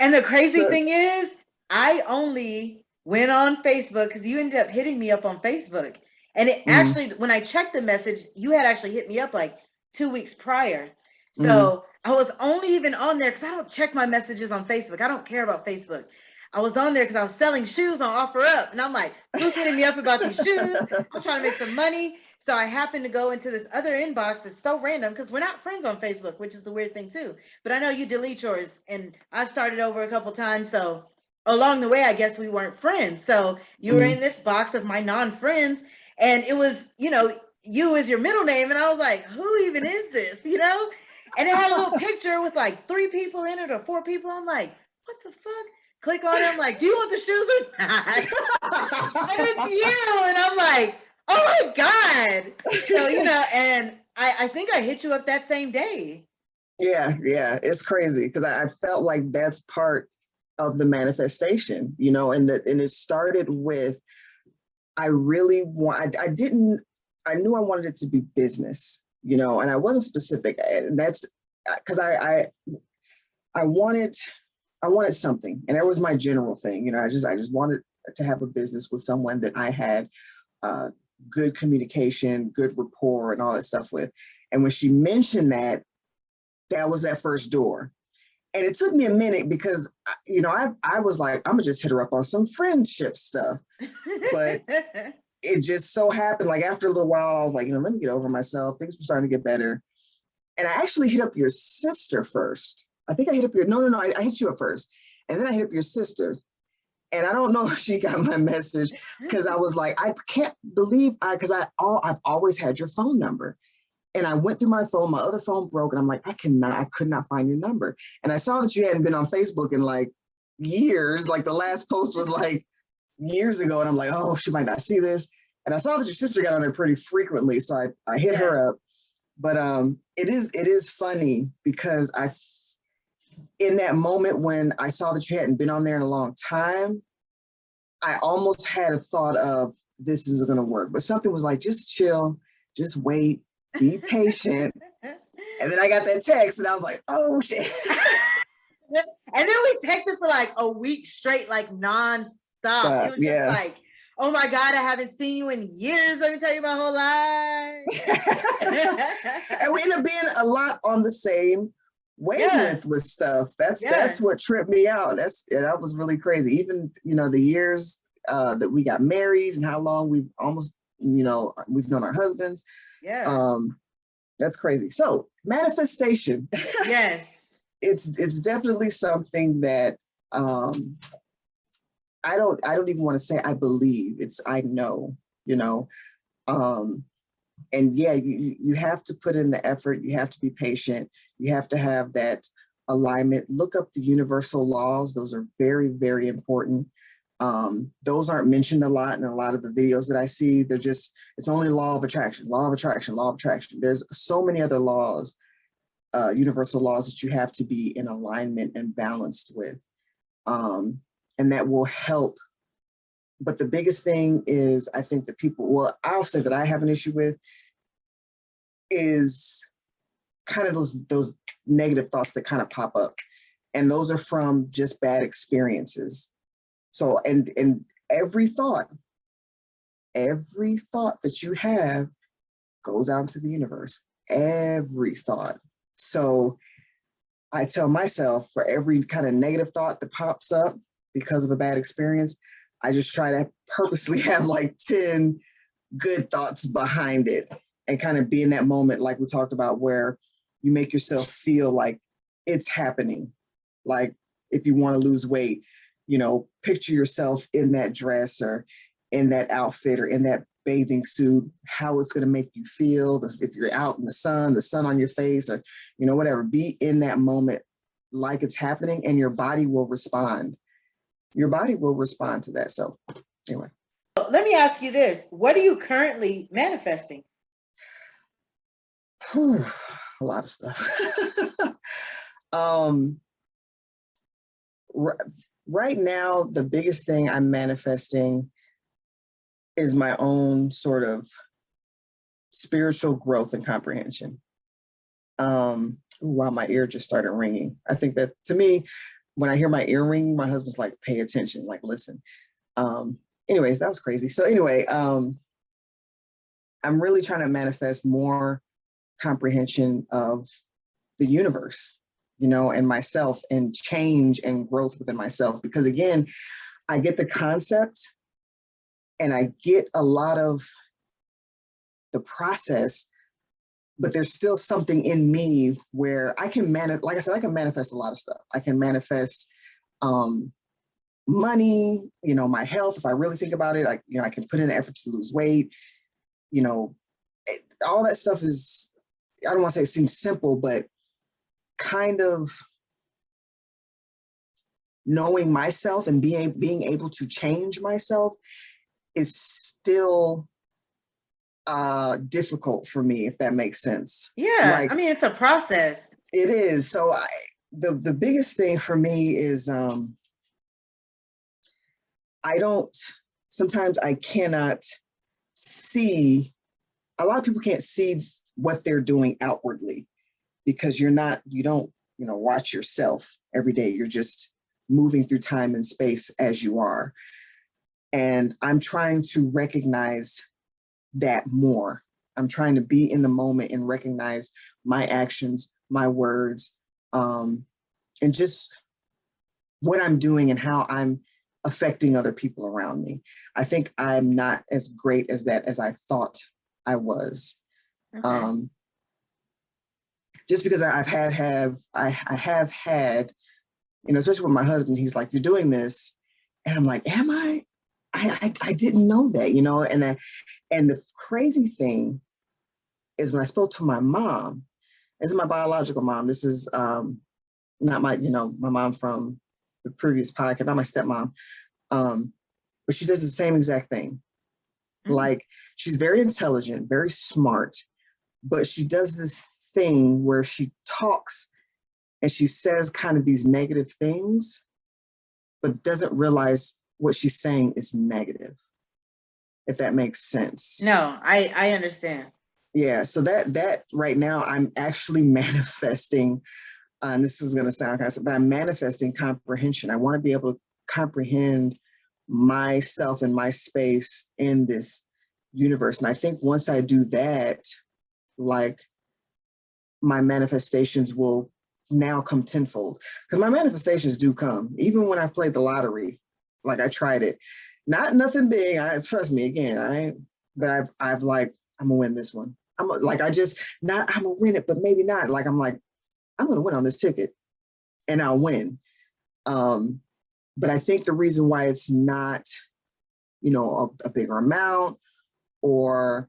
And the crazy thing is, I only went on Facebook because you ended up hitting me up on Facebook. And it actually, when I checked the message, you had actually hit me up like 2 weeks prior. So I was only even on there because I don't check my messages on Facebook. I don't care about Facebook. I was on there because I was selling shoes on OfferUp. And I'm like, who's hitting me up about these shoes? I'm trying to make some money. So I happened to go into this other inbox that's so random because we're not friends on Facebook, which is the weird thing too. But I know you delete yours, and I've started over a couple times. So along the way, I guess we weren't friends. So you were in this box of my non-friends, and it was, you as your middle name. And I was like, who even is this, And it had a little picture with like 3 people in it or 4 people. I'm like, what the fuck? Click on it. I'm like, do you want the shoes or not? And it's you. And I'm like, oh my God. So, and I think I hit you up that same day. Yeah, it's crazy because I felt like that's part of the manifestation, and it started with, I really want, I knew I wanted it to be business, and I wasn't specific. And that's because I wanted something, and that was my general thing. I just wanted to have a business with someone that I had good communication, good rapport, and all that stuff with. And when she mentioned that, that was that first door. And it took me a minute because, I was like, I'm gonna just hit her up on some friendship stuff. But it just so happened, like after a little while, I was like, let me get over myself. Things were starting to get better. And I actually hit up your sister first. I think I hit up I hit you up first. And then I hit up your sister. And I don't know if she got my message because I was like, I can't believe because I've always had your phone number. And I went through my phone, my other phone broke, and I'm like, I could not find your number. And I saw that you hadn't been on Facebook in like years. Like the last post was like years ago. And I'm like, oh, she might not see this. And I saw that your sister got on there pretty frequently. So I hit her up. But it is funny because in that moment when I saw that you hadn't been on there in a long time, I almost had a thought of this isn't going to work. But something was like, just chill, just wait, be patient. And then I got that text and I was like, oh shit. And then we texted for like a week straight, like nonstop. It was just like, oh my God, I haven't seen you in years. Let me tell you my whole life. And we ended up being a lot on the same wavelength with stuff. That's what tripped me out. That was really crazy. Even, the years that we got married and how long we've almost, we've known our husbands. Yeah. That's crazy. So manifestation. Yes. It's definitely something that I don't even want to say I believe. I know, and yeah, you have to put in the effort. You have to be patient. You have to have that alignment. Look up the universal laws. Those are very, very important. Those aren't mentioned a lot in a lot of the videos that I see. It's only law of attraction, law of attraction, law of attraction. There's so many other laws, universal laws that you have to be in alignment and balanced with. And that will help. But the biggest thing is, I think that I'll say that I have an issue with is kind of those negative thoughts that kind of pop up. And those are from just bad experiences. So, and every thought that you have goes out into the universe, every thought. So I tell myself for every kind of negative thought that pops up because of a bad experience, I just try to purposely have like 10 good thoughts behind it and kind of be in that moment, like we talked about, where you make yourself feel like it's happening. Like if you want to lose weight, picture yourself in that dress or in that outfit or in that bathing suit, how it's going to make you feel. If you're out in the sun on your face, or, whatever, be in that moment like it's happening, and your body will respond. Your body will respond to that. So anyway. Let me ask you this. What are you currently manifesting? A lot of stuff. right now, the biggest thing I'm manifesting is my own sort of spiritual growth and comprehension. Wow, my ear just started ringing. I think that, to me, when I hear my ear ringing, my husband's like, pay attention, like, listen. Anyways, that was crazy. So anyway, I'm really trying to manifest more comprehension of the universe, and myself, and change and growth within myself. Because again, I get the concept and I get a lot of the process, but there's still something in me where I can like I said, I can manifest a lot of stuff. I can manifest money, my health. If I really think about it, I can put in the effort to lose weight, all that stuff is, I don't want to say it seems simple, but kind of knowing myself and being able to change myself is still difficult for me, if that makes sense. Yeah, I mean, it's a process. It is. So the biggest thing for me is sometimes I cannot see, a lot of people can't see what they're doing outwardly, because you don't watch yourself every day. You're just moving through time and space as you are. And I'm trying to recognize that more. I'm trying to be in the moment and recognize my actions, my words, and just what I'm doing and how I'm affecting other people around me. I think I'm not as great as that as I thought I was. Okay. Just because I have had, especially with my husband, he's like, you're doing this. And I'm like, am I? I didn't know that, and the crazy thing is, when I spoke to my mom, this is my biological mom. This is not my mom from the previous podcast, not my stepmom. But she does the same exact thing. Mm-hmm. Like, she's very intelligent, very smart, but she does this thing where she talks and she says kind of these negative things, but doesn't realize what she's saying is negative, if that makes sense. No, I understand. Yeah, so that right now I'm actually manifesting, and this is going to sound kind of, but I'm manifesting comprehension. I want to be able to comprehend myself and my space in this universe. And I think once I do that, like, my manifestations will now come tenfold, because my manifestations do come, even when I played the lottery. Like, I tried it, nothing big. Trust me, again, but I've like, I'm gonna win this one. I'm gonna win it, but maybe not. Like, I'm gonna win on this ticket, and I'll win. But I think the reason why it's not, a bigger amount or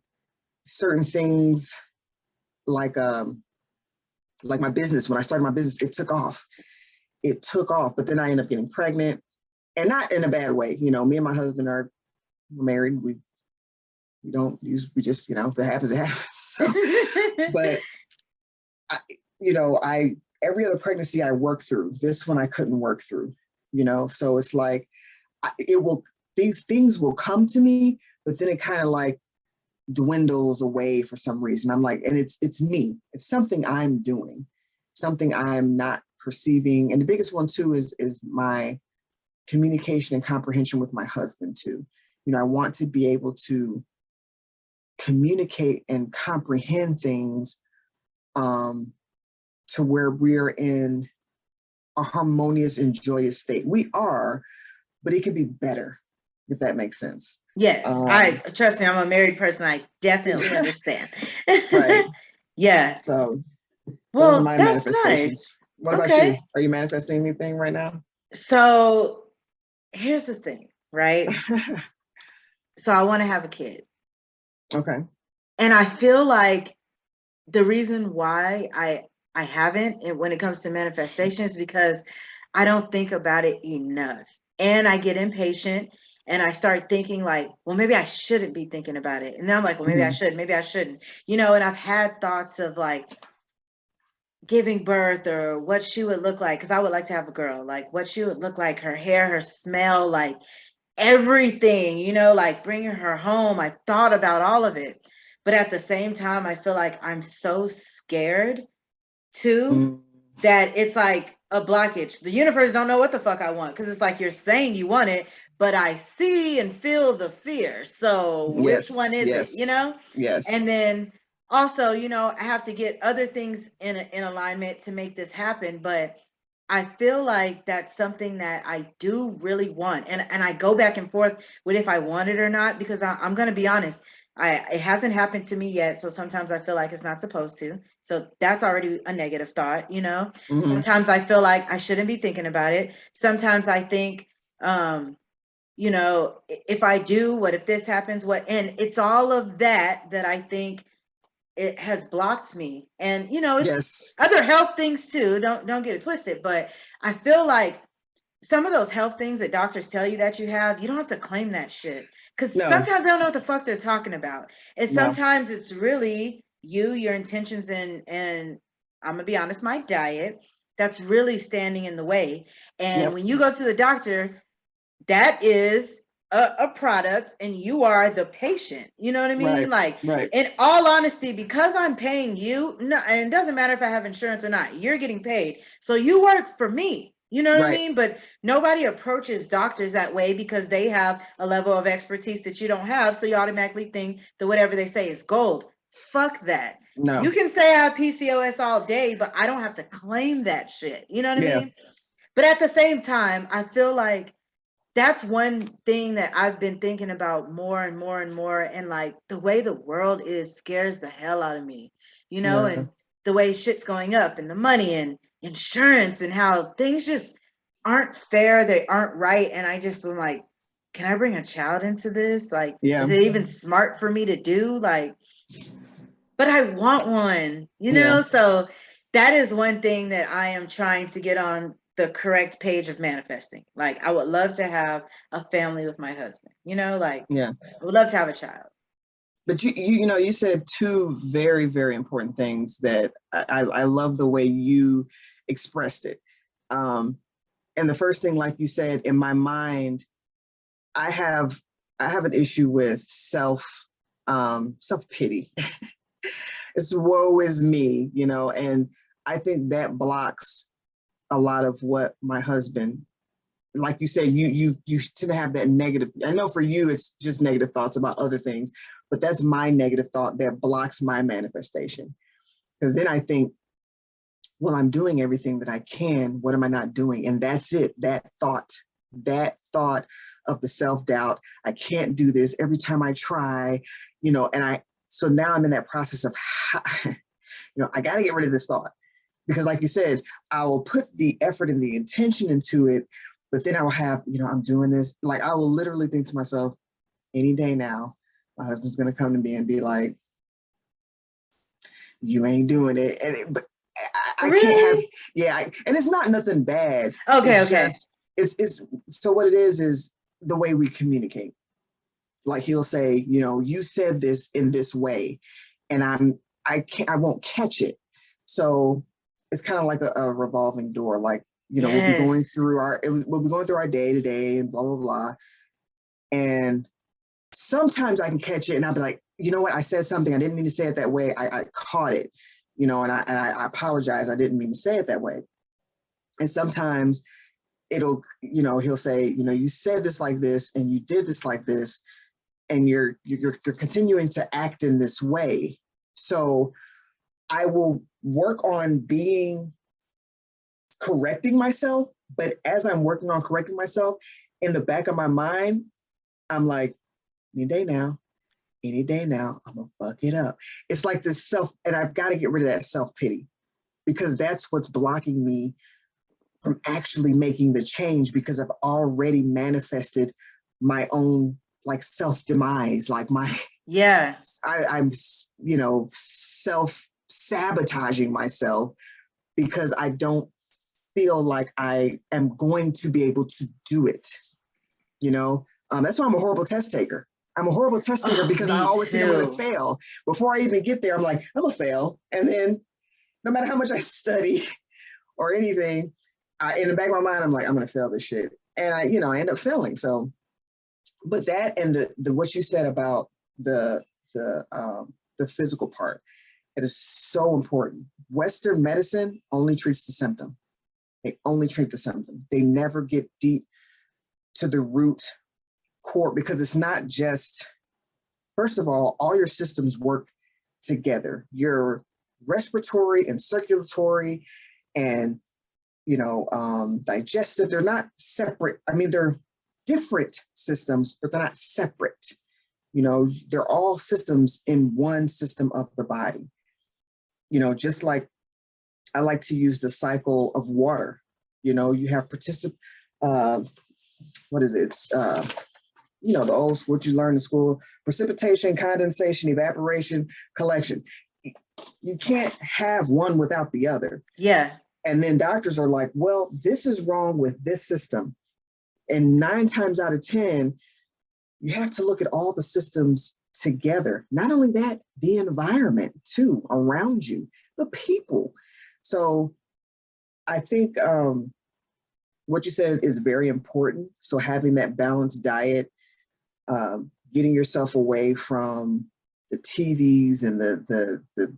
certain things, like my business. When I started my business, it took off, but then I ended up getting pregnant, and not in a bad way. Me and my husband are married. We just, if it happens, it happens. So, but every other pregnancy I worked through. This one I couldn't work through, so it's like, these things will come to me, but then it kind of like dwindles away for some reason. I'm like, and it's me. It's something I'm doing, something I'm not perceiving. And the biggest one too is my communication and comprehension with my husband too. I want to be able to communicate and comprehend things to where we're in a harmonious and joyous state. We are, but it can be better, if that makes sense. Yes, I trust me, I'm a married person. I definitely understand. Right. Yeah. So well, those are my that's manifestations. Nice. What about you? Are you manifesting anything right now? So here's the thing, right? So I want to have a kid. Okay. And I feel like the reason why I haven't, and when it comes to manifestation, is because I don't think about it enough. And I get impatient, and I start thinking like, well, maybe I shouldn't be thinking about it. And then I'm like, well, maybe I should, maybe I shouldn't, and I've had thoughts of like, giving birth or what she would look like, because I would like to have a girl, like what she would look like, her hair, her smell, like everything, like bringing her home. I thought about all of it. But at the same time, I feel like I'm so scared too Mm. that it's like a blockage. The universe don't know what the fuck I want, because it's like you're saying you want it, but I see and feel the fear. So which one Yes, is it, yes, yes. And then also, I have to get other things in alignment to make this happen. But I feel like that's something that I do really want. And I go back and forth with if I want it or not, because I'm going to be honest. It hasn't happened to me yet. So sometimes I feel like it's not supposed to. So that's already a negative thought, Hmm. Sometimes I feel like I shouldn't be thinking about it. Sometimes I think, if I do, what if this happens? And it's all of that I think it has blocked me. And it's Yes. other health things too. Don't get it twisted. But I feel like some of those health things that doctors tell you that you have, you don't have to claim that shit. Because No, sometimes they don't know what the fuck they're talking about. And no. sometimes it's really your intentions, and I'm gonna be honest, my diet that's really standing in the way. And Yep. when you go to the doctor, that is a product and you are the patient. You know what I mean? Right. Like, Right. in all honesty, because I'm paying you, no, and it doesn't matter if I have insurance or not, you're getting paid. So you work for me. You know what I Right. mean? But nobody approaches doctors that way because they have a level of expertise that you don't have. So you automatically think that whatever they say is gold. Fuck that. You No. can say I have PCOS all day, but I don't have to claim that shit. You know what I Yeah. mean? But at the same time, I feel like that's one thing that I've been thinking about more and more and more. And like the way the world is scares the hell out of me, Yeah. and the way shit's going up and the money and insurance and how things just aren't fair. They aren't right. And I just am like, can I bring a child into this? Like, Yeah. is it even smart for me to do? Like, but I want one, Yeah. So that is one thing that I am trying to get on the correct page of manifesting. Like, I would love to have a family with my husband, like Yeah. I would love to have a child. But you said two very, very important things that I love the way you expressed it. Um, and the first thing, like you said, in my mind, I have I have an issue with self pity. It's woe is me, and I think that blocks a lot of what my husband, like you said, you tend to have that negative. I know for you it's just negative thoughts about other things, but that's my negative thought that blocks my manifestation. Because then I think, well, I'm doing everything that I can. What am I not doing? And that's it. That thought of the self-doubt. I can't do this every time I try, so now I'm in that process of, I got to get rid of this thought. Because like you said, I will put the effort and the intention into it, but then I will have, I'm doing this. Like I will literally think to myself, any day now, my husband's going to come to me and be like, you ain't doing it. But I can't have, Really? yeah. And it's not nothing bad. Okay, It's okay. just, it's, so what it is the way we communicate. Like he'll say, you said this in this way, and I won't catch it. So it's kind of like a revolving door. Like, we'll be going Yes. through our day to day and blah, blah, blah. And sometimes I can catch it and I'll be like, you know what? I said something. I didn't mean to say it that way. I caught it, and I apologize. I didn't mean to say it that way. And sometimes he'll say, you said this like this and you did this like this, and you're continuing to act in this way. So I will work on correcting myself, but as I'm working on correcting myself, in the back of my mind, I'm like, any day now, I'm gonna fuck it up. It's like this and I've got to get rid of that self-pity, because that's what's blocking me from actually making the change, because I've already manifested my own like self-demise, like Yeah. I'm self-sabotaging myself because I don't feel like I am going to be able to do it. That's why I'm a horrible test taker. I'm a horrible test taker Oh, because I me always think I'm going to too. fail. Before I even get there, I'm like, I'm going to fail. And then no matter how much I study or anything, in the back of my mind, I'm like, I'm going to fail this shit. And I end up failing. So, but that and the what you said about the physical part, it is so important. Western medicine only treats the symptom. They only treat the symptom. They never get deep to the root core, because it's not just, first of all your systems work together. Your respiratory and circulatory and digestive, they're not separate. I mean, they're different systems, but they're not separate. They're all systems in one system of the body. Just like I like to use the cycle of water. You have what is it? It's the old school, what you learn in school: precipitation, condensation, evaporation, collection. You can't have one without the other. Yeah. And then doctors are like, well, this is wrong with this system. And 9 times out of 10, you have to look at all the systems together. Not only that, the environment too, around you, the people. So I think what you said is very important. So having that balanced diet, getting yourself away from the TVs and the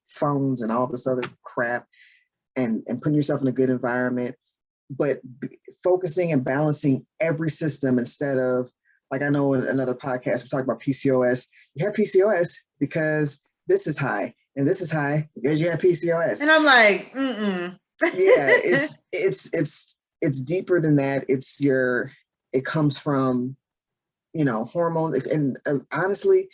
phones and all this other crap, and putting yourself in a good environment, but focusing and balancing every system instead of, like I know in another podcast, we talked about PCOS. You have PCOS because this is high and this is high because you have PCOS. And I'm like, mm-mm. Yeah, it's deeper than that. It comes from, hormones and honestly,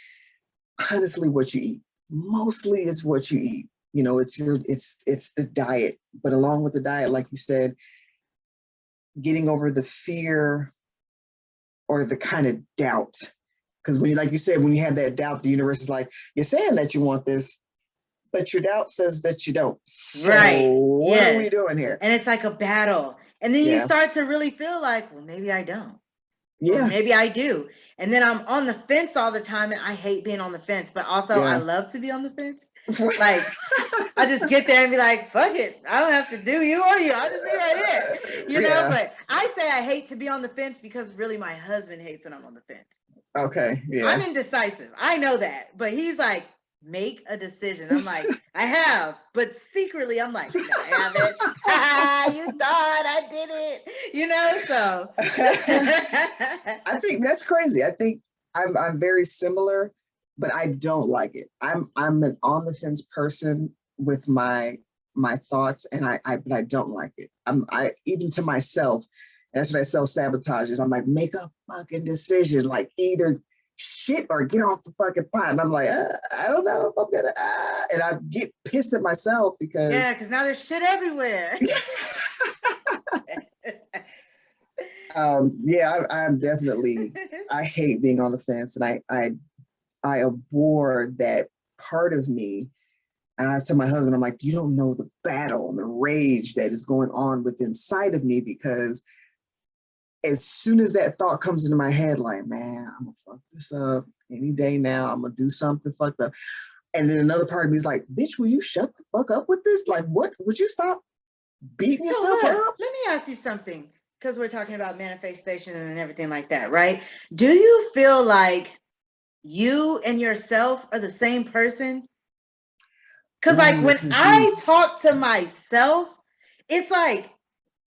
what you eat. Mostly it's what you eat. It's the diet, but along with the diet, like you said, getting over the fear or the kind of doubt. Because like you said, when you have that doubt, the universe is like, you're saying that you want this, but your doubt says that you don't. So right. What are we doing here? And it's like a battle. And then you start to really feel like, well, maybe I don't. Yeah. Or maybe I do. And then I'm on the fence all the time, and I hate being on the fence, but also I love to be on the fence. Like, I just get there and be like, fuck it. I don't have to do you or you. I'll just be right here. But I say I hate to be on the fence because really my husband hates when I'm on the fence. Okay. Yeah. I'm indecisive. I know that. But he's like, make a decision. I'm like, I have. But secretly, I'm like, I haven't. You thought I did it. So. I think that's crazy. I think I'm very similar, but I don't like it. I'm an on the fence person with my thoughts, and but I don't like it. I even to myself, and that's what I self-sabotage is. I'm like, make a fucking decision, like either shit or get off the fucking pot. And I'm like, I don't know if I'm gonna, and I get pissed at myself because now there's shit everywhere. I'm definitely, I hate being on the fence, and I abhor that part of me. And I was telling my husband, I'm like, you don't know the battle and the rage that is going on within inside of me, because as soon as that thought comes into my head, like, man, I'm gonna fuck this up any day now. I'm gonna do something fucked up. And then another part of me is like, bitch, will you shut the fuck up with this? Like, what? Would you stop beating yourself up? Let me ask you something, because we're talking about manifestation and everything like that, right? Do you feel like you and yourself are the same person? Because like when I talk to myself, it's like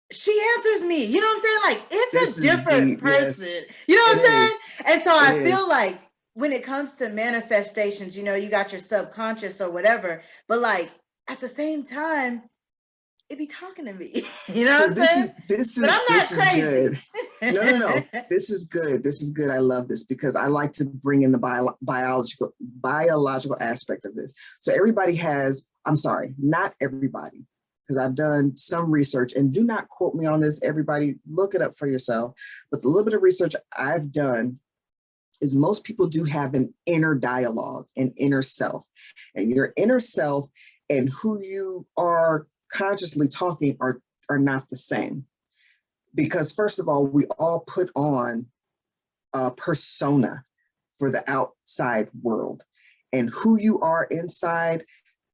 she answers me. You know what I'm saying? Like it's a different person. Yes. You know what I'm saying? And so I feel like when it comes to manifestations, you got your subconscious or whatever, but like at the same time, it be talking to me. You know what I'm saying? But I'm not crazy. Good. No. This is good. This is good. I love this because I like to bring in the biological aspect of this. So everybody has, I'm sorry, not everybody, because I've done some research, and do not quote me on this. Everybody look it up for yourself. But the little bit of research I've done is most people do have an inner dialogue, an inner self. And your inner self and who you are consciously talking are not the same. Because first of all, we all put on a persona for the outside world, and who you are inside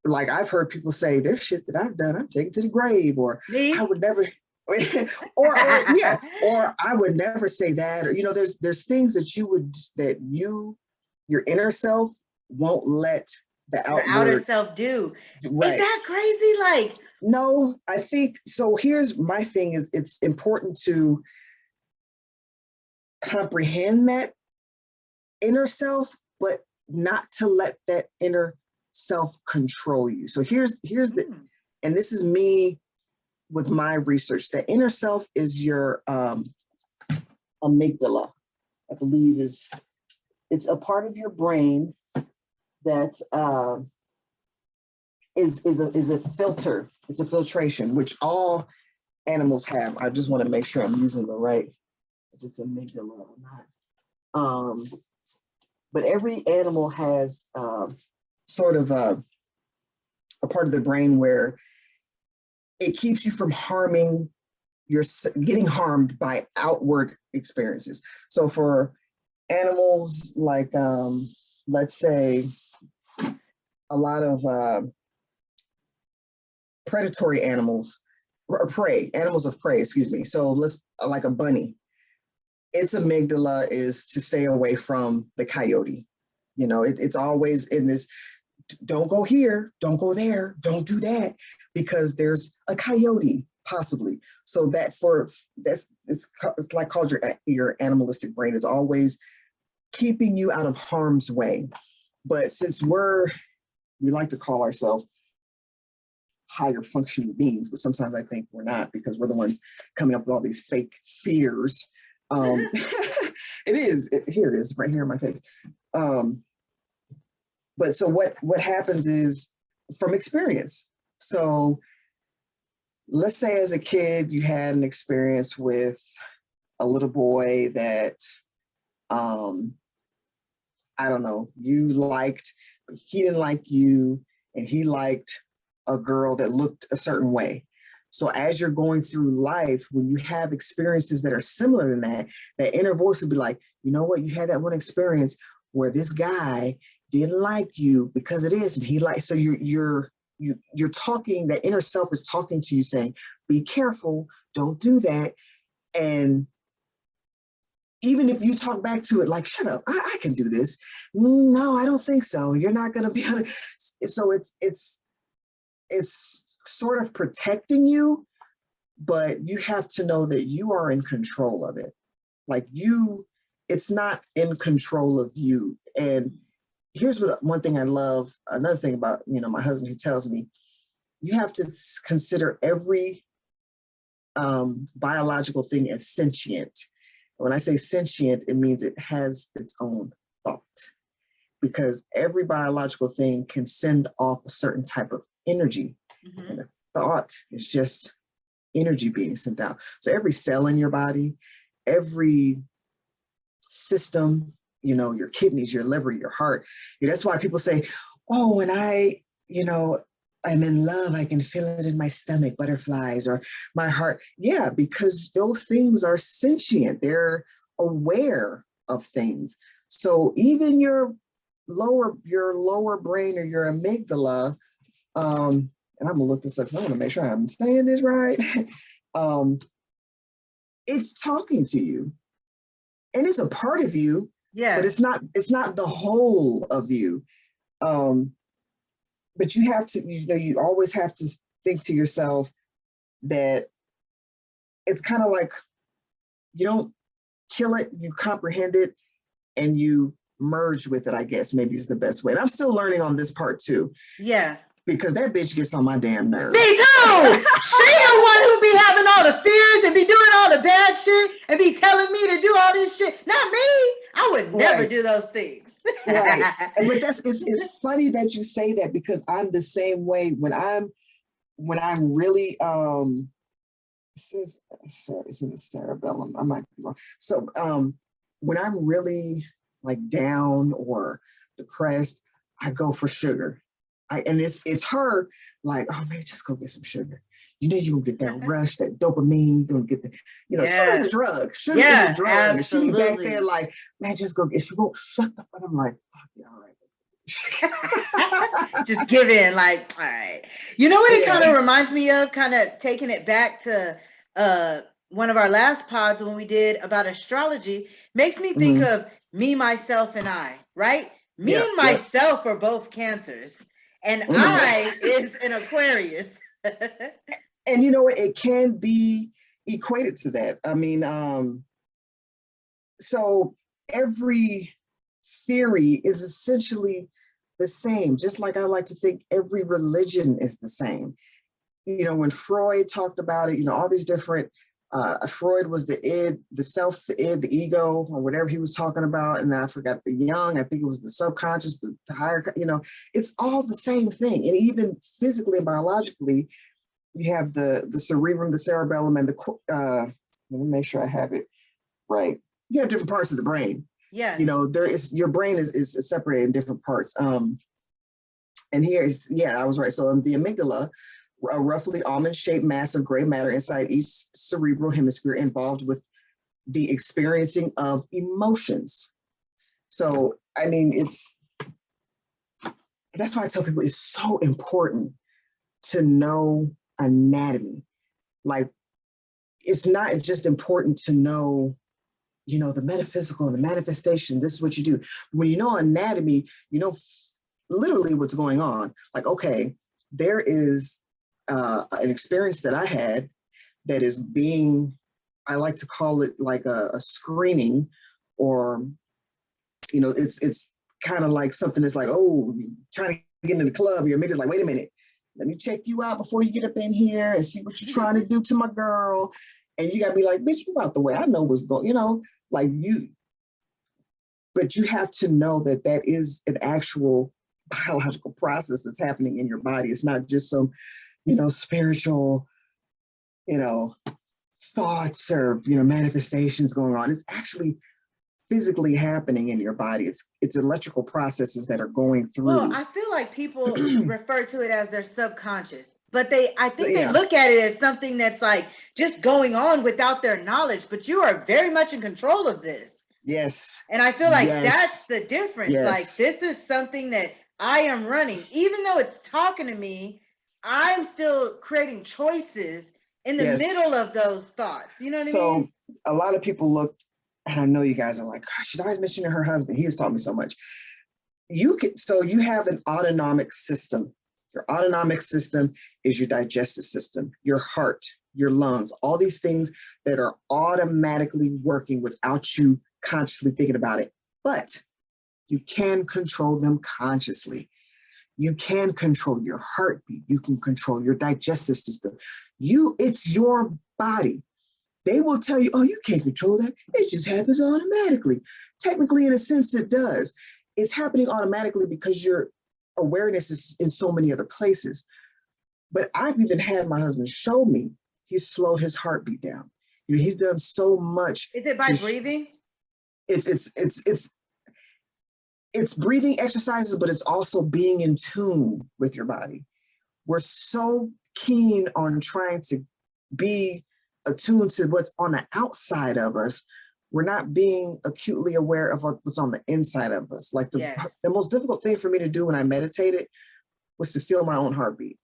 like I've heard people say, there's shit that I've done, I'm taking to the grave, or Me? I would never, or yeah, or I would never say that, or there's things that your inner self won't let the Your outer outward. self do. Is Right. that crazy? Like, No, I think so. Here's my thing: is it's important to comprehend that inner self, but not to let that inner self control you. So here's the, and this is me with my research. The inner self is your amygdala, I believe it's a part of your brain that is a filter. It's a filtration, which all animals have. I just want to make sure I'm using the right. If it's amygdala or not. But every animal has sort of a part of the brain where it keeps you from getting harmed by outward experiences. So for animals like, let's say, a lot of predatory animals, or animals of prey, excuse me. So like a bunny, its amygdala is to stay away from the coyote. It's always in this, don't go here, don't go there, don't do that, because there's a coyote possibly. So it's like called your animalistic brain is always keeping you out of harm's way. But since we like to call ourselves higher functioning beings, but sometimes I think we're not, because we're the ones coming up with all these fake fears. Here it is right here in my face. But so what happens is from experience. So let's say as a kid, you had an experience with a little boy that, I don't know, you liked, but he didn't like you, and he liked a girl that looked a certain way. So as you're going through life, when you have experiences that are similar than that inner voice will be like, you know what, you had that one experience where this guy didn't like you because it is, and he likes, so you're talking, that inner self is talking to you saying, be careful, don't do that. And even if you talk back to it like, shut up, I can do this. No, I don't think so. You're not going to be able to. So it's sort of protecting you, but you have to know that you are in control of it. Like it's not in control of you. And here's one thing I love. Another thing about, my husband, who tells me, you have to consider every biological thing as sentient. When I say sentient, it means it has its own thought, because every biological thing can send off a certain type of energy. Mm-hmm. And the thought is just energy being sent out. So every cell in your body, every system, your kidneys, your liver, your heart. That's why people say, oh, when I'm in love, I can feel it in my stomach, butterflies, or my heart. Yeah, because those things are sentient. They're aware of things. So even your lower brain, or your amygdala, and I'm gonna look this up. I want to make sure I'm saying this right. It's talking to you, and it's a part of you. Yeah. But it's not the whole of you. But you have to, you always have to think to yourself that it's kind of like, you don't kill it, you comprehend it, and you merge with it, I guess, maybe is the best way. And I'm still learning on this part too. Yeah. Because that bitch gets on my damn nerves. Me too! She the one who be having all the fears and be doing all the bad shit and be telling me to do all this shit. Not me. I would never do those things. Right. But it's funny that you say that, because I'm the same way when I'm really it's in the cerebellum. I might be wrong. So when I'm really like down or depressed, I go for sugar. And it's her like, oh man, just go get some sugar. You're gonna get that rush, that dopamine, you're gonna get the, sugar's a drug. Sugar is a drug. Absolutely. And she be back there like, man, just go get, she won't shut the fuck. I'm like, oh, yeah, all right. Just give in, like, all right. You know what it kind Yeah. of reminds me of, kind of taking it back to one of our last pods when we did about astrology, makes me think Mhm. of me, myself, and I, right? Me Yep. and Yep. myself are both Cancers, and I Mhm. is an Aquarius. And you know, it can be equated to that. I mean, so every theory is essentially the same, just like I like to think every religion is the same. You know, when Freud talked about it, you know, all these different, Freud was the id, the self, the id, the ego, or whatever he was talking about. And I forgot the young, I think it was the subconscious, the higher, you know, it's all the same thing. And even physically and biologically, you have the cerebrum, the cerebellum, and let me make sure I have it right. You have different parts of the brain. Yeah. You know, there is, your brain is separated in different parts. And here is, yeah, I was right. So the amygdala, a roughly almond-shaped mass of gray matter inside each cerebral hemisphere involved with the experiencing of emotions. So, I mean, that's why I tell people it's so important to know anatomy. Like, it's not just important to know, you know, the metaphysical and the manifestation. This is what you do. When you know anatomy, you know literally what's going on. Like, okay, there is an experience that I had that is being, I like to call it like a screening, or, you know, it's kind of like something that's like, oh, trying to get into the club, you're immediately like, wait a minute, let me check you out before you get up in here and see what you're trying to do to my girl. And you got to be like, bitch, move out the way. I know what's going, you know, like you, but you have to know that that is an actual biological process that's happening in your body. It's not just some, you know, spiritual, you know, thoughts or, you know, manifestations going on. It's actually physically happening in your body. It's electrical processes that are going Well, through. I feel like people refer to it as their subconscious, but I think they Yeah. look at it as something that's like just going on without their knowledge, but you are very much in control of this. Yes. And I feel like that's Yes. the difference. Like, Yes. this is something that I am running, even though it's talking to me, I'm still creating choices in the Yes. middle of those thoughts. You know what I So mean? a lot of people looked, and I know you guys are like, gosh, she's always mentioning her husband. He has taught me so much. So you have an autonomic system. Your autonomic system is your digestive system, your heart, your lungs, all these things that are automatically working without you consciously thinking about it. But you can control them consciously. You can control your heartbeat. You can control your digestive system. It's your body. They will tell you, oh, you can't control that. It just happens automatically. Technically, in a sense, it does. It's happening automatically because your awareness is in so many other places. But I've even had my husband show me he's slowed his heartbeat down. You know, he's done so much. Is it by breathing? It's breathing exercises, but it's also being in tune with your body. We're so keen on trying to be attuned to what's on the outside of us. We're not being acutely aware of what's on the inside of us. Like Yes. the most difficult thing for me to do when I meditated was to feel my own heartbeat.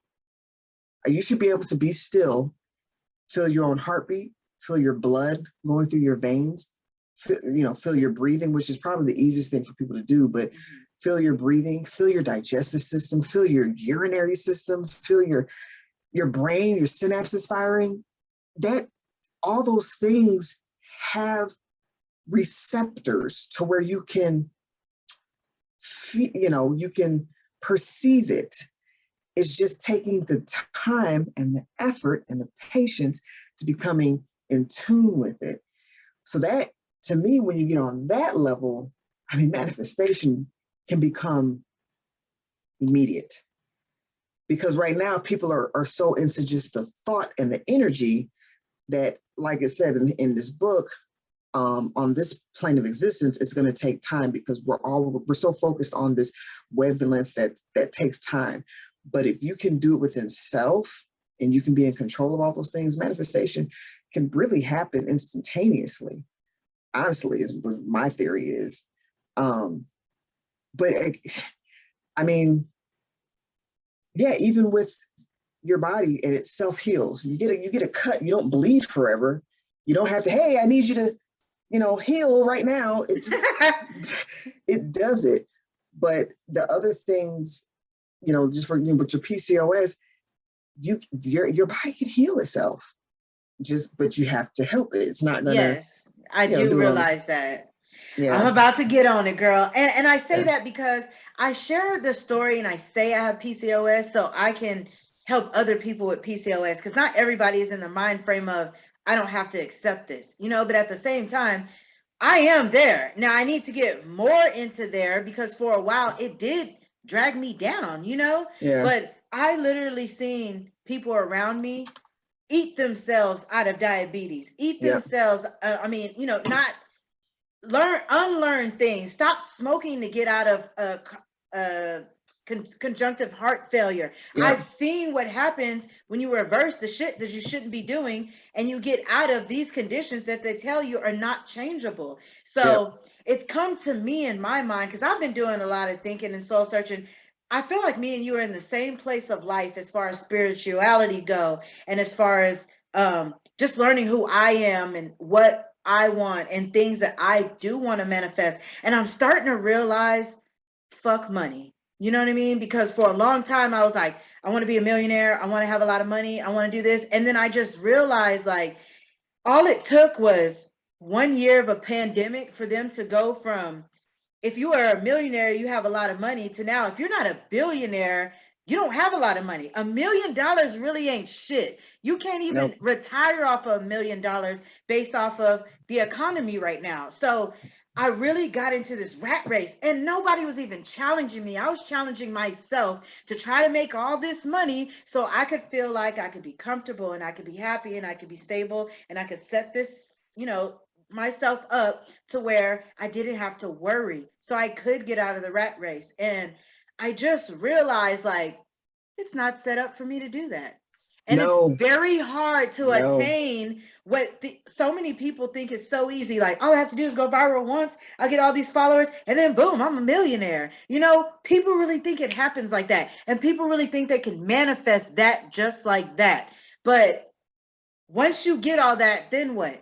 You should be able to be still, feel your own heartbeat, feel your blood going through your veins, feel your breathing, which is probably the easiest thing for people to do, but feel your breathing, feel your digestive system, feel your urinary system, feel your brain, your synapses firing. That all those things have receptors to where you can you can perceive it. It's just taking the time and the effort and the patience to becoming in tune with it. So that, to me, when you get on that level, I mean, manifestation can become immediate. Because right now people are so into just the thought and the energy that, like I said in this book, on this plane of existence, it's going to take time because we're so focused on this wavelength that takes time. But if you can do it within self and you can be in control of all those things, manifestation can really happen instantaneously. Honestly, is what my theory is. But I mean, yeah, even with your body and it self heals. You get a cut. You don't bleed forever. You don't have to. Hey, I need you to, heal right now. It just it does it. But the other things, just for with your PCOS, your body can heal itself. But you have to help it. It's not gonna, Yes, I do do it on its. realize that. I'm Yeah. about to get on it, girl. And I say Yeah. that because I share the story and I say I have PCOS so I can help other people with PCOS, because not everybody is in the mind frame of I don't have to accept this, but at the same time, I am there. Now I need to get more into there because for a while it did drag me down, Yeah. but I literally seen people around me eat themselves out of diabetes, eat Yeah. themselves, not unlearn things, stop smoking to get out of conjunctive heart failure. Yeah. I've seen what happens when you reverse the shit that you shouldn't be doing and you get out of these conditions that they tell you are not changeable. So it's come to me in my mind, because I've been doing a lot of thinking and soul searching. I feel like me and you are in the same place of life as far as spirituality go, and as far as just learning who I am and what I want and things that I do want to manifest. And I'm starting to realize, fuck money. You know what I mean? Because for a long time I was like, I want to be a millionaire. I want to have a lot of money. I want to do this. And then I just realized, like, all it took was 1 year of a pandemic for them to go from, if you are a millionaire, you have a lot of money, to now, if you're not a billionaire, you don't have a lot of money. $1 million really ain't shit. You can't even retire off of $1 million based off of the economy right now. So I really got into this rat race and nobody was even challenging me. I was challenging myself to try to make all this money so I could feel like I could be comfortable and I could be happy and I could be stable and I could set this, myself up to where I didn't have to worry. So I could get out of the rat race. And I just realized, like, it's not set up for me to do that. And it's very hard to attain what so many people think is so easy. Like, all I have to do is go viral once, I'll get all these followers, and then boom, I'm a millionaire. People really think it happens like that. And people really think they can manifest that just like that. But once you get all that, then what?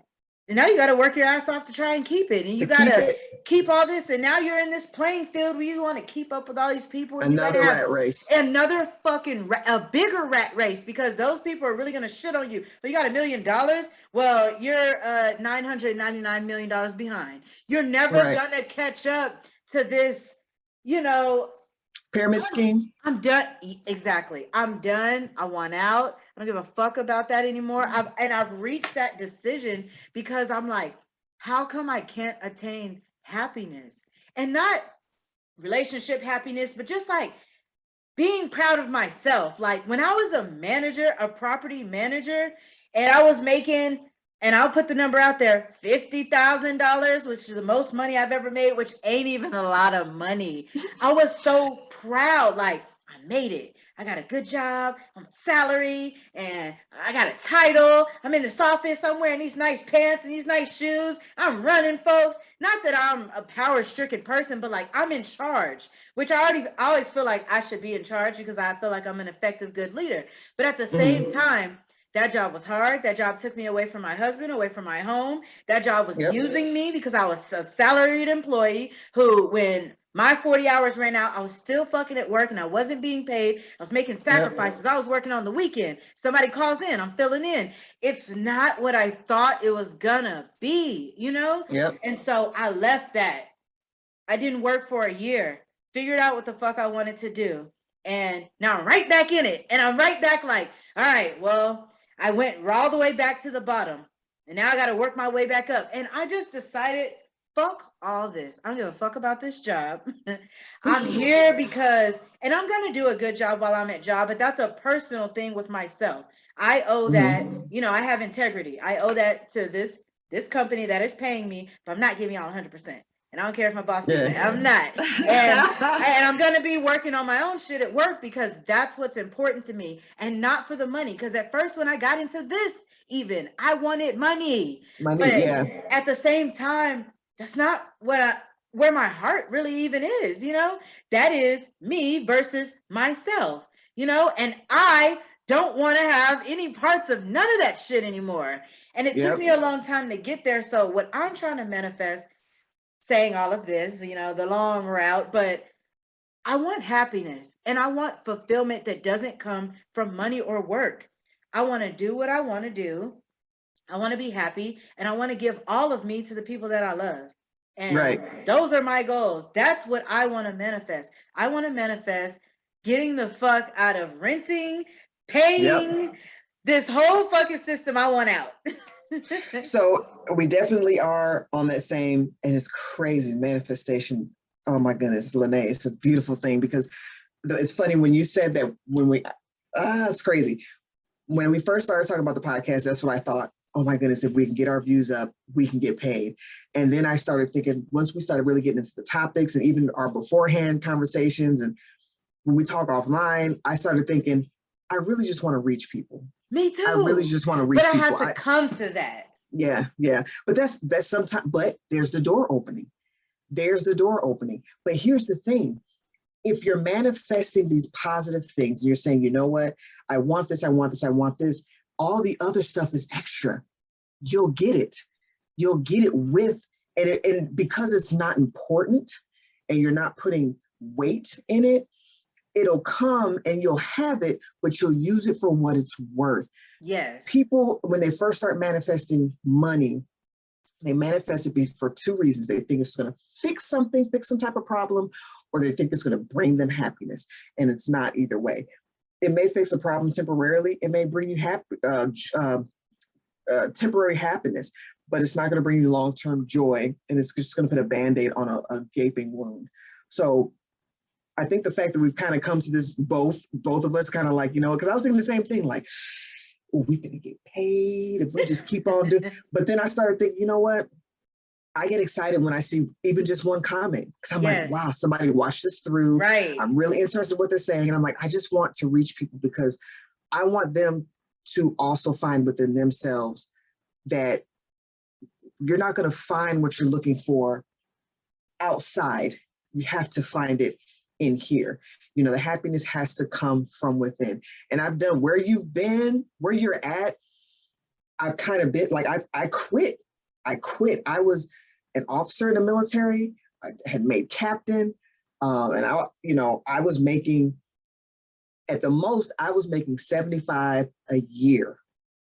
And now you got to work your ass off to try and keep it. And you got to keep all this. And now you're in this playing field where you want to keep up with all these people. And Another you rat race. Another fucking a bigger rat race, because those people are really going to shit on you. But you got $1 million. Well, you're $999 million behind. You're never going to catch up to this, pyramid scheme. I'm done. Exactly. I'm done. I want out. I don't give a fuck about that anymore. I've reached that decision because I'm like, how come I can't attain happiness? And not relationship happiness, but just like being proud of myself. Like when I was a manager, a property manager, and I was making, and I'll put the number out there, $50,000, which is the most money I've ever made, which ain't even a lot of money. I was so proud. Like, I made it. I got a good job. I'm salary and I got a title. I'm in this office. I'm wearing these nice pants and these nice shoes. I'm running folks. Not that I'm a power stricken person, but like I'm in charge, which I always feel like I should be in charge because I feel like I'm an effective, good leader. But at the same time, that job was hard. That job took me away from my husband, away from my home. That job was using me because I was a salaried employee who, when my 40 hours ran out, I was still fucking at work and I wasn't being paid. I was making sacrifices. I was working on the weekend. Somebody calls in, I'm filling in. It's not what I thought it was gonna be, And so I left that. I didn't work for a year, figured out what the fuck I wanted to do. And now I'm right back in it. And I'm right back like, all right, well, I went all the way back to the bottom. And now I got to work my way back up. And I just decided, fuck all this. I don't give a fuck about this job. I'm here because, and I'm going to do a good job while I'm at job, but that's a personal thing with myself. I owe that, I have integrity. I owe that to this company that is paying me, but I'm not giving y'all 100%. And I don't care if my boss is there. I'm not. And I'm going to be working on my own shit at work because that's what's important to me and not for the money. Because at first when I got into this, even I wanted money. But at the same time, that's not what where my heart really even is, that is me versus myself, and I don't want to have any parts of none of that shit anymore. And it took Yep. me a long time to get there. So what I'm trying to manifest, saying all of this, the long route, but I want happiness and I want fulfillment that doesn't come from money or work. I want to do what I want to do. I want to be happy and I want to give all of me to the people that I love. And Right. those are my goals. That's what I want to manifest. I want to manifest getting the fuck out of renting, Yep. paying, this whole fucking system. I want out. So we definitely are on that same, and it's crazy manifestation. Oh my goodness, Lenee, it's a beautiful thing because it's funny when you said that it's crazy. When we first started talking about the podcast, that's what I thought. Oh my goodness, if we can get our views up, we can get paid. And then I started thinking, once we started really getting into the topics and even our beforehand conversations, and when we talk offline, I started thinking, I really just want to reach people. Me I really too. just want to But reach I people. had to come to that. Yeah. But that's sometimes, but there's the door opening. But here's the thing. If you're manifesting these positive things and you're saying, you know what, I want this, I want this, I want this, all the other stuff is extra. You'll get it. You'll get it with, and because it's not important and you're not putting weight in it, it'll come and you'll have it, but you'll use it for what it's worth. Yes. People, when they first start manifesting money, they manifest it for two reasons. They think it's going to fix some type of problem, or they think it's going to bring them happiness. And it's not either way. It may fix a problem temporarily. It may bring you temporary happiness, but it's not going to bring you long-term joy. And it's just going to put a Band-Aid on a gaping wound. So I think the fact that we've kind of come to this, both of us kind of like, because I was thinking the same thing, like, oh, we're going to get paid if we just keep on doing. But then I started thinking, you know what? I get excited when I see even just one comment, because I'm like, wow, somebody watched this through. Right. I'm really interested in what they're saying. And I'm like, I just want to reach people because I want them to also find within themselves that you're not going to find what you're looking for outside. You have to find it in here. The happiness has to come from within. And I've done where you've been, where you're at. I've kind of been like, I quit. I was an officer in the military. I had made captain. And I was making, at the most, I was making 75 a year.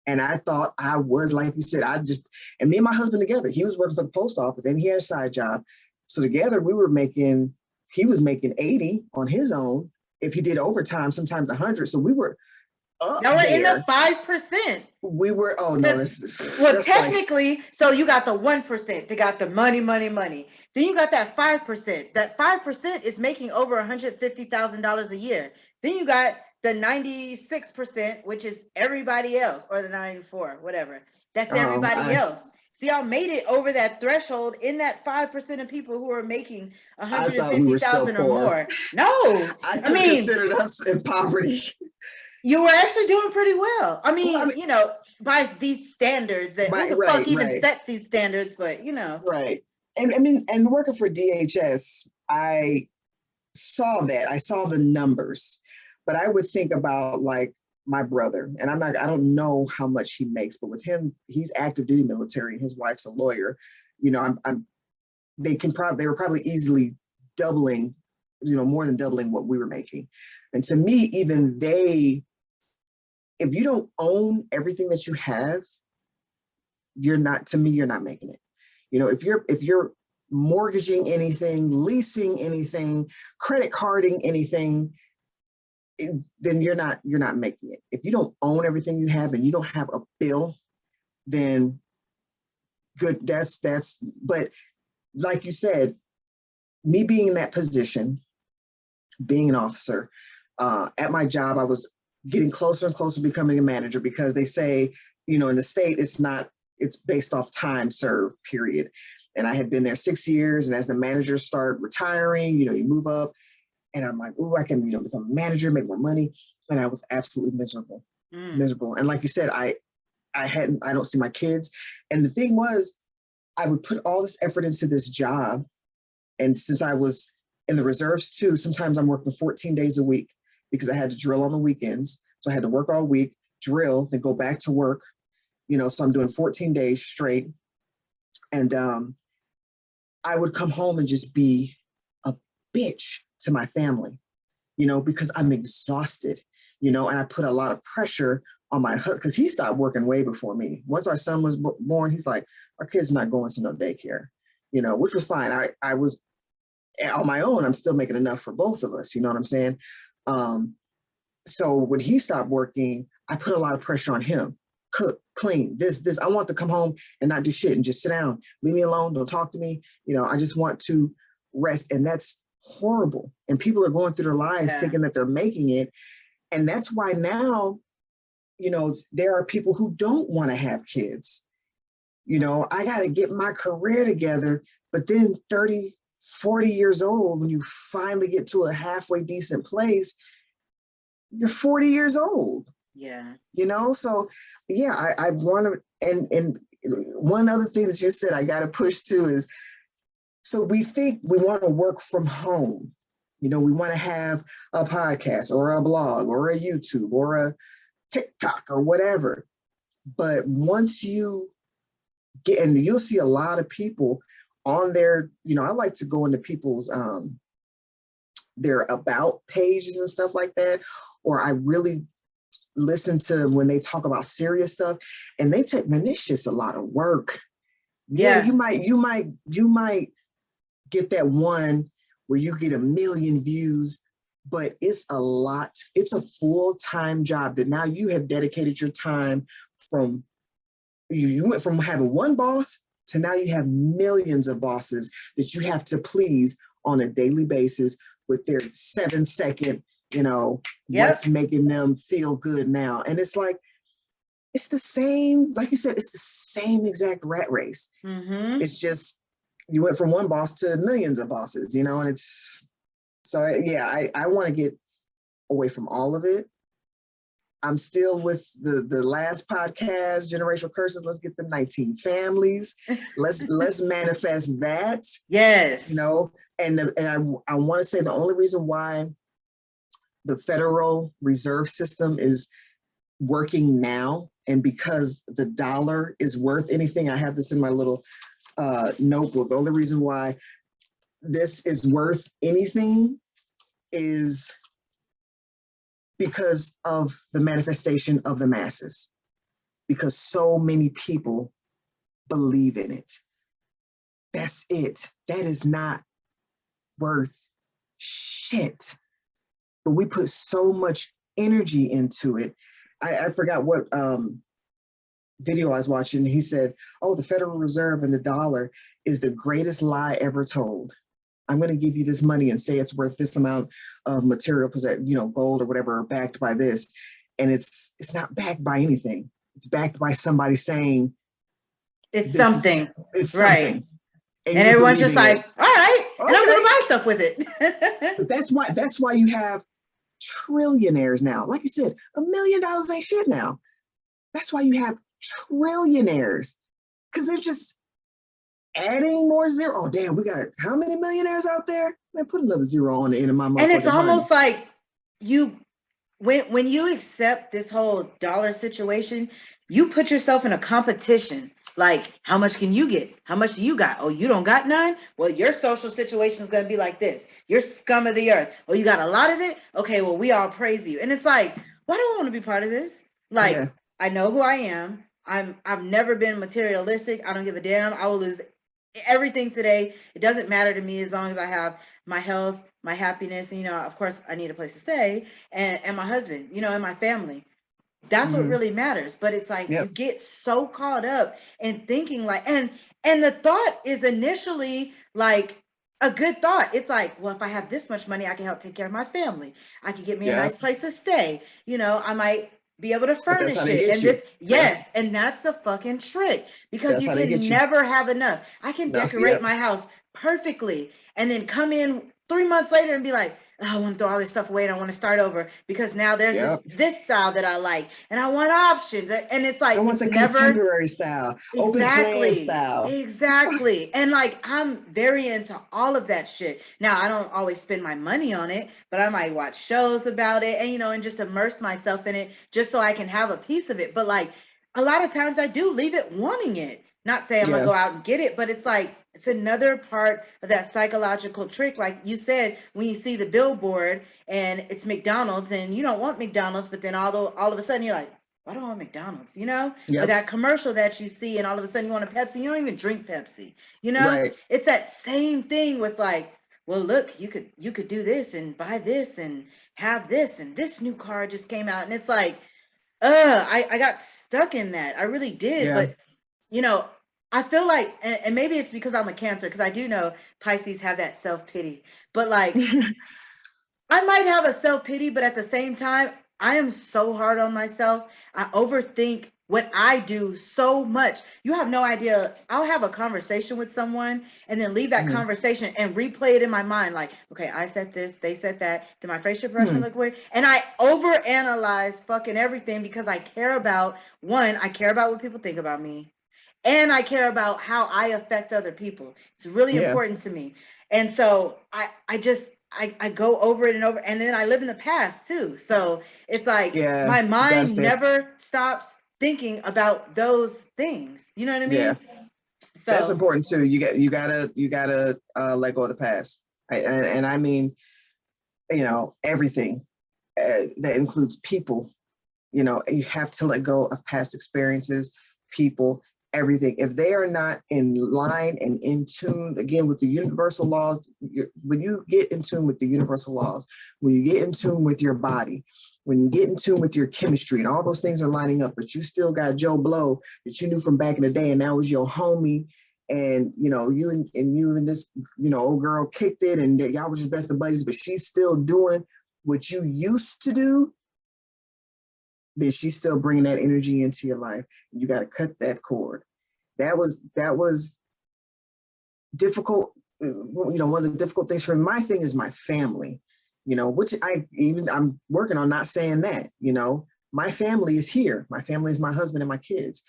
And I thought I was, like you said, and me and my husband together, he was working for the post office and he had a side job. So together he was making 80 on his own. If he did overtime, sometimes 100. So we were up now we're there. in the 5%. We were, oh no. Well, technically, so you got the 1%, they got the money. Then you got that 5%. That 5% is making over $150,000 a year. Then you got the 96%, which is everybody else, or the 94, whatever. That's everybody else. See, y'all made it over that threshold in that 5% of people who are making 150,000 or more. No, I still considered us in poverty. You were actually doing pretty well. I mean, by these standards that who the fuck even set these standards, but Right. And I mean, and working for DHS, I saw that. I saw the numbers, but I would think about like my brother, and I don't know how much he makes, but with him, he's active duty military and his wife's a lawyer. They were probably easily doubling, more than doubling what we were making. And to me, even if you don't own everything that you have, you're not making it. If you're mortgaging anything, leasing anything, credit carding anything, then you're not making it. If you don't own everything you have and you don't have a bill, then good. But like you said, me being in that position, being an officer, at my job, I was getting closer and closer to becoming a manager because they say, in the state, it's based off time served, period. And I had been there 6 years. And as the managers start retiring, you move up. And I'm like, I can, become a manager, make more money. And I was absolutely miserable. And like you said, I don't see my kids. And the thing was, I would put all this effort into this job And since I was in the reserves too, sometimes I'm working 14 days a week because I had to drill on the weekends. So I had to work all week, drill, then go back to work, so I'm doing 14 days straight. And I would come home and just be a bitch to my family, because I'm exhausted, and I put a lot of pressure on my husband because he stopped working way before me. Once our son was born, he's like, our kid's not going to no daycare, which was fine. I was on my own. I'm still making enough for both of us. You know what I'm saying? So when he stopped working, I put a lot of pressure on him. Cook, clean, this. I want to come home and not do shit and just sit down. Leave me alone. Don't talk to me. I just want to rest. And that's horrible. And people are going through their lives thinking that they're making it. And that's why now, there are people who don't want to have kids. I got to get my career together. But then 30, 40 years old, when you finally get to a halfway decent place, you're 40 years old. Yeah. So yeah, I want to, and one other thing that you said I got to push too is, so we think we want to work from home. We want to have a podcast or a blog or a YouTube or a TikTok or whatever. But once you get, and you'll see a lot of people on their, I like to go into people's, their about pages and stuff like that. Or I really listen to when they talk about serious stuff, and they take, man, it's just a lot of work. Yeah, you might get that one where you get 1 million views, but it's a lot. It's a full-time job that now you have dedicated your time from, you went from having one boss to now you have millions of bosses that you have to please on a daily basis with their 7-second, what's making them feel good now. And it's like, it's the same, like you said, it's the same exact rat race. Mm-hmm. It's just, you went from one boss to millions of bosses, and it's, so yeah, I want to get away from all of it. I'm still with the last podcast, Generational Curses. Let's get the 19 families. Let's manifest that. Yes. And I want to say the only reason why the Federal Reserve System is working now, and because the dollar is worth anything, I have this in my little notebook. The only reason why this is worth anything is because of the manifestation of the masses, because so many people believe in it. That's it. That is not worth shit. But we put so much energy into it. I forgot what video I was watching. He said, oh, the Federal Reserve and the dollar is the greatest lie ever told. I'm going to give you this money and say it's worth this amount of material, gold or whatever, backed by this. And it's not backed by anything. It's backed by somebody saying it's something. It's right. something. And everyone's just like, all right, and I'm going to buy stuff with it. But that's why you have trillionaires now. Like you said, $1 million ain't shit now. That's why you have trillionaires, because they're just adding more zero. Oh, damn, we got how many millionaires out there? Man, put another zero on the end of my money. And it's almost like when you accept this whole dollar situation, you put yourself in a competition. Like, how much can you get? How much do you got? Oh, you don't got none? Well, your social situation is going to be like this. You're scum of the earth. Oh, you got a lot of it? Okay, well, we all praise you. And it's like, why do I want to be part of this? Like, I know who I am. I've never been materialistic. I don't give a damn. I will lose everything today. It doesn't matter to me as long as I have my health, my happiness. Of course, I need a place to stay, and my husband, and my family. That's what really matters. But it's like you get so caught up in thinking like, and the thought is initially like a good thought. It's like, well, if I have this much money, I can help take care of my family. I can get me a nice place to stay. I might be able to furnish it. And and that's the fucking trick, because you can never have enough. I can decorate my house perfectly and then come in 3 months later and be like, I want to throw all this stuff away and I want to start over because now there's Yep. this style that I like and I want options. And it's I like, want it's the never contemporary style, open plan exactly, style. exactly. And like, I'm very into all of that shit. Now, I don't always spend my money on it, but I might watch shows about it and, and just immerse myself in it just so I can have a piece of it. But like, a lot of times I do leave it wanting it. Not saying I'm gonna Yeah. go out and get it, but it's like, it's another part of that psychological trick. Like you said, when you see the billboard and it's McDonald's and you don't want McDonald's, but then all of a sudden you're like, I don't want McDonald's, or Yep. that commercial that you see and all of a sudden you want a Pepsi, you don't even drink Pepsi, Right. it's that same thing with like, well, look, you could do this and buy this and have this and this new car just came out. And it's like, I got stuck in that. I really did. Yeah. But you know, I feel like, and maybe it's because I'm a Cancer, because I do know Pisces have that self-pity, but like, I might have a self-pity, but at the same time, I am so hard on myself. I overthink what I do so much. You have no idea. I'll have a conversation with someone and then leave that Mhm. conversation and replay it in my mind. Like, okay, I said this, they said that. Did my facial expression Hmm. look weird? And I overanalyze fucking everything because I care about, one, I care about what people think about me. And I care about how I affect other people. It's really Yeah. important to me. And so I go over it and over, and then I live in the past too. So it's like Yeah. my You gotta mind stay. never stops thinking about those things. You know what I Yeah. mean? That's So important too. You gotta let go of the past. And I mean, everything that includes people. You have to let go of past experiences, people, everything. If they are not in line and in tune again with the universal laws, when you get in tune with the universal laws, when you get in tune with your body, when you get in tune with your chemistry and all those things are lining up, but you still got Joe Blow that you knew from back in the day and now was your homie, and you and this old girl kicked it and y'all was just best of buddies, but she's still doing what you used to do, then she's still bringing that energy into your life. You got to cut that cord. That was difficult. One of the difficult things for my thing is my family. Which I'm working on not saying that. My family is here. My family is my husband and my kids.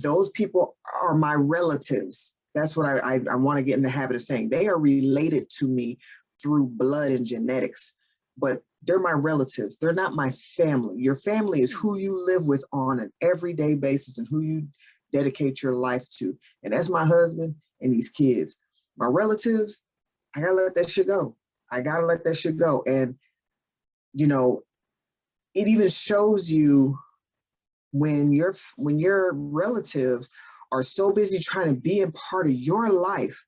Those people are my relatives. That's what I want to get in the habit of saying. They are related to me through blood and genetics, but they're my relatives. They're not my family. Your family is who you live with on an everyday basis and who you dedicate your life to. And that's my husband and these kids. My relatives, I gotta let that shit go. I gotta let that shit go. And it even shows you when your relatives are so busy trying to be a part of your life,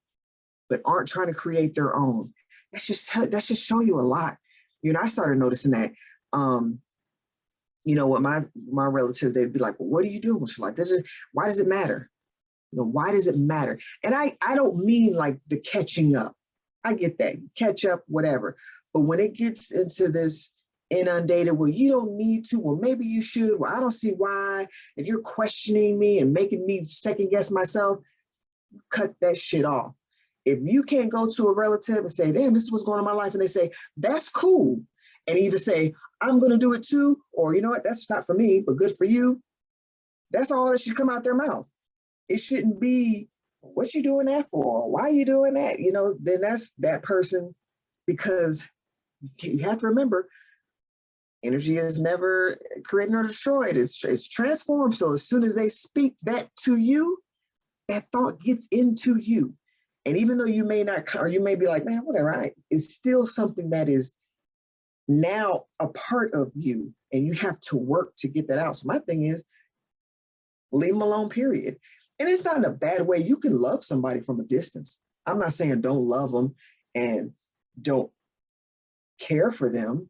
but aren't trying to create their own. That should show you a lot. I started noticing that. With my relative, they'd be like, well, what are you doing? She's like, why does it matter? Why does it matter? And I don't mean like the catching up. I get that. Catch up, whatever. But when it gets into this inundated, well, you don't need to, well, maybe you should, well, I don't see why. If you're questioning me and making me second guess myself, cut that shit off. If you can't go to a relative and say, damn, this is what's going on in my life, and they say, that's cool, and either say, I'm going to do it too, or you know what, that's not for me, but good for you, that's all that should come out their mouth. It shouldn't be, what you doing that for? Why are you doing that? Then that's that person, because you have to remember, energy is never created nor destroyed. It's transformed. So as soon as they speak that to you, that thought gets into you. And even though you may not, or you may be like, man, whatever, it's still something that is now a part of you. And you have to work to get that out. So my thing is, leave them alone, period. And it's not in a bad way. You can love somebody from a distance. I'm not saying don't love them and don't care for them,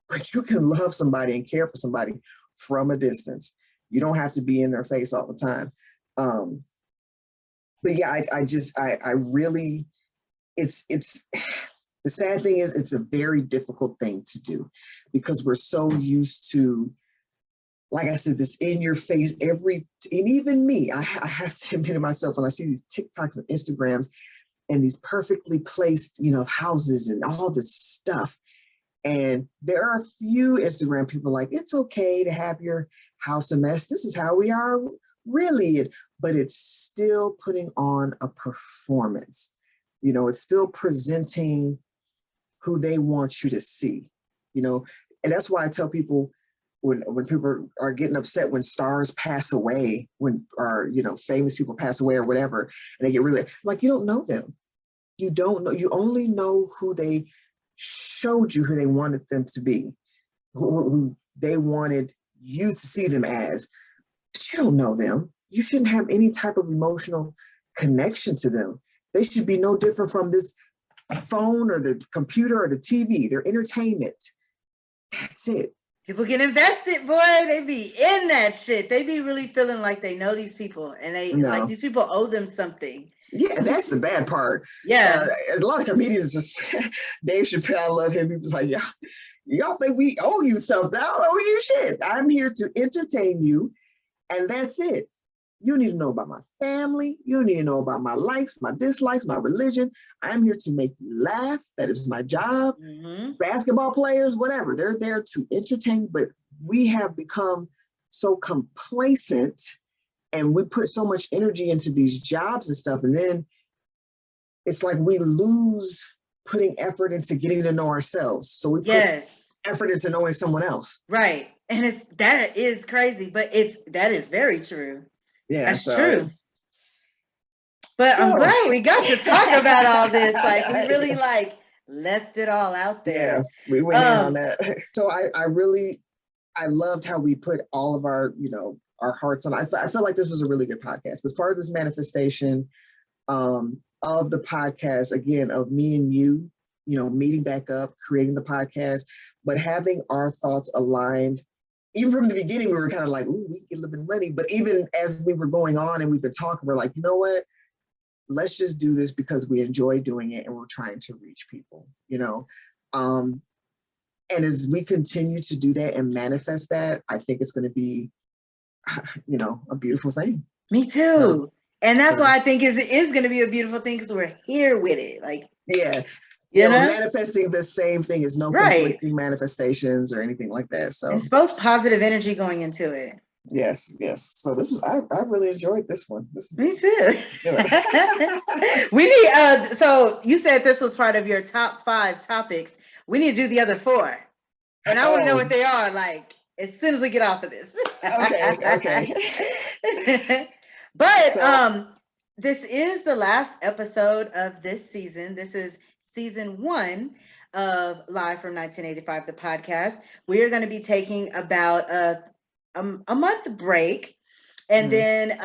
but you can love somebody and care for somebody from a distance. You don't have to be in their face all the time. But yeah, I really, it's the sad thing is it's a very difficult thing to do because we're so used to, like I said, this in your face and even me, I have to admit to myself when I see these TikToks and Instagrams and these perfectly placed, houses and all this stuff. And there are a few Instagram people like, it's okay to have your house a mess. This is how we are really. But it's still putting on a performance. You know, it's still presenting who they want you to see, you know. And that's why I tell people when people are getting upset when stars pass away, or, you know, famous people pass away or whatever, and they get really like, you don't know them. You don't know. You only know who they showed you, who they wanted them to be, who they wanted you to see them as. But you don't know them. You shouldn't have any type of emotional connection to them. They should be no different from this phone or the computer or the TV. They're entertainment. That's it. People get invested, boy. They be in that shit. They be really feeling like they know these people, and like these people owe them something. Yeah, that's the bad part. Yeah. A lot of comedians just, Dave Chappelle, I love him. He's like, y'all think we owe you something. I don't owe you shit. I'm here to entertain you, and that's it. You need to know about my family. You need to know about my likes, my dislikes, my religion. I'm here to make you laugh. That is my job. Mm-hmm. Basketball players, whatever, they're there to entertain, but we have become so complacent and we put so much energy into these jobs and stuff. And then it's like we lose putting effort into getting to know ourselves. So we put effort into knowing someone else. Right. And that is crazy, but that is very true. Yeah, that's true. But I'm glad we got to talk about all this. Like, we really left it all out there. Yeah, we went in on that. So I loved how we put all of our, you know, our hearts on. I felt like this was a really good podcast because part of this manifestation of the podcast, again, of me and you know, meeting back up, creating the podcast, but having our thoughts aligned. Even from the beginning, we were kind of like, ooh, we get a little bit of money. But even as we were going on and we've been talking, we're like, you know what? Let's just do this because we enjoy doing it and we're trying to reach people, you know? And as we continue to do that and manifest that, I think it's going to be, you know, a beautiful thing. Me too. And that's why I think it is going to be a beautiful thing because we're here with it. Like, yeah. You know, manifesting the same thing is no conflicting manifestations or anything like that. So it's both positive energy going into it. Yes. So this was, I really enjoyed this one. Me too. We need, so you said this was part of your top 5 topics. We need to do the other 4. And I want to know what they are, like, as soon as we get off of this. Okay. But this is the last episode of this season. This is season 1 of Live from 1985, the podcast. We are going to be taking about a month break, and then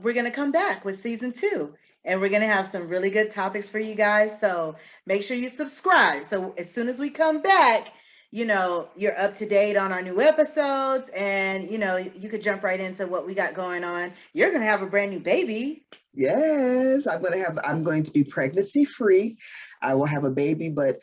we're going to come back with season 2, and we're going to have some really good topics for you guys. So make sure you subscribe. So as soon as we come back, you know, you're up to date on our new episodes, and, you know, you could jump right into what we got going on. You're going to have a brand new baby. Yes, I'm going to be pregnancy free. I will have a baby, but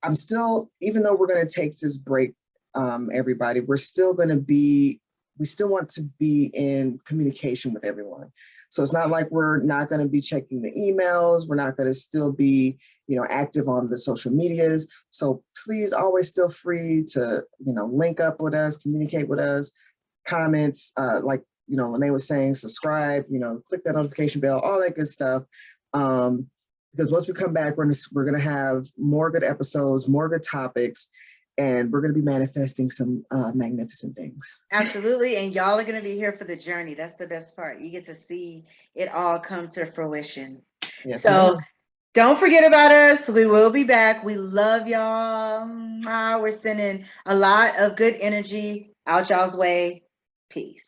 I'm still, even though we're going to take this break, everybody, we still want to be in communication with everyone. So it's not like we're not going to be checking the emails. We're not going to still be, you know, active on the social medias. So please always still free to, you know, link up with us, communicate with us, comments, like, you know, Lenee was saying, subscribe, you know, click that notification bell, all that good stuff. Because once we come back, we're going to have more good episodes, more good topics, and we're going to be manifesting some magnificent things. Absolutely. And y'all are going to be here for the journey. That's the best part. You get to see it all come to fruition. Yes, so don't forget about us. We will be back. We love y'all. We're sending a lot of good energy out y'all's way. Peace.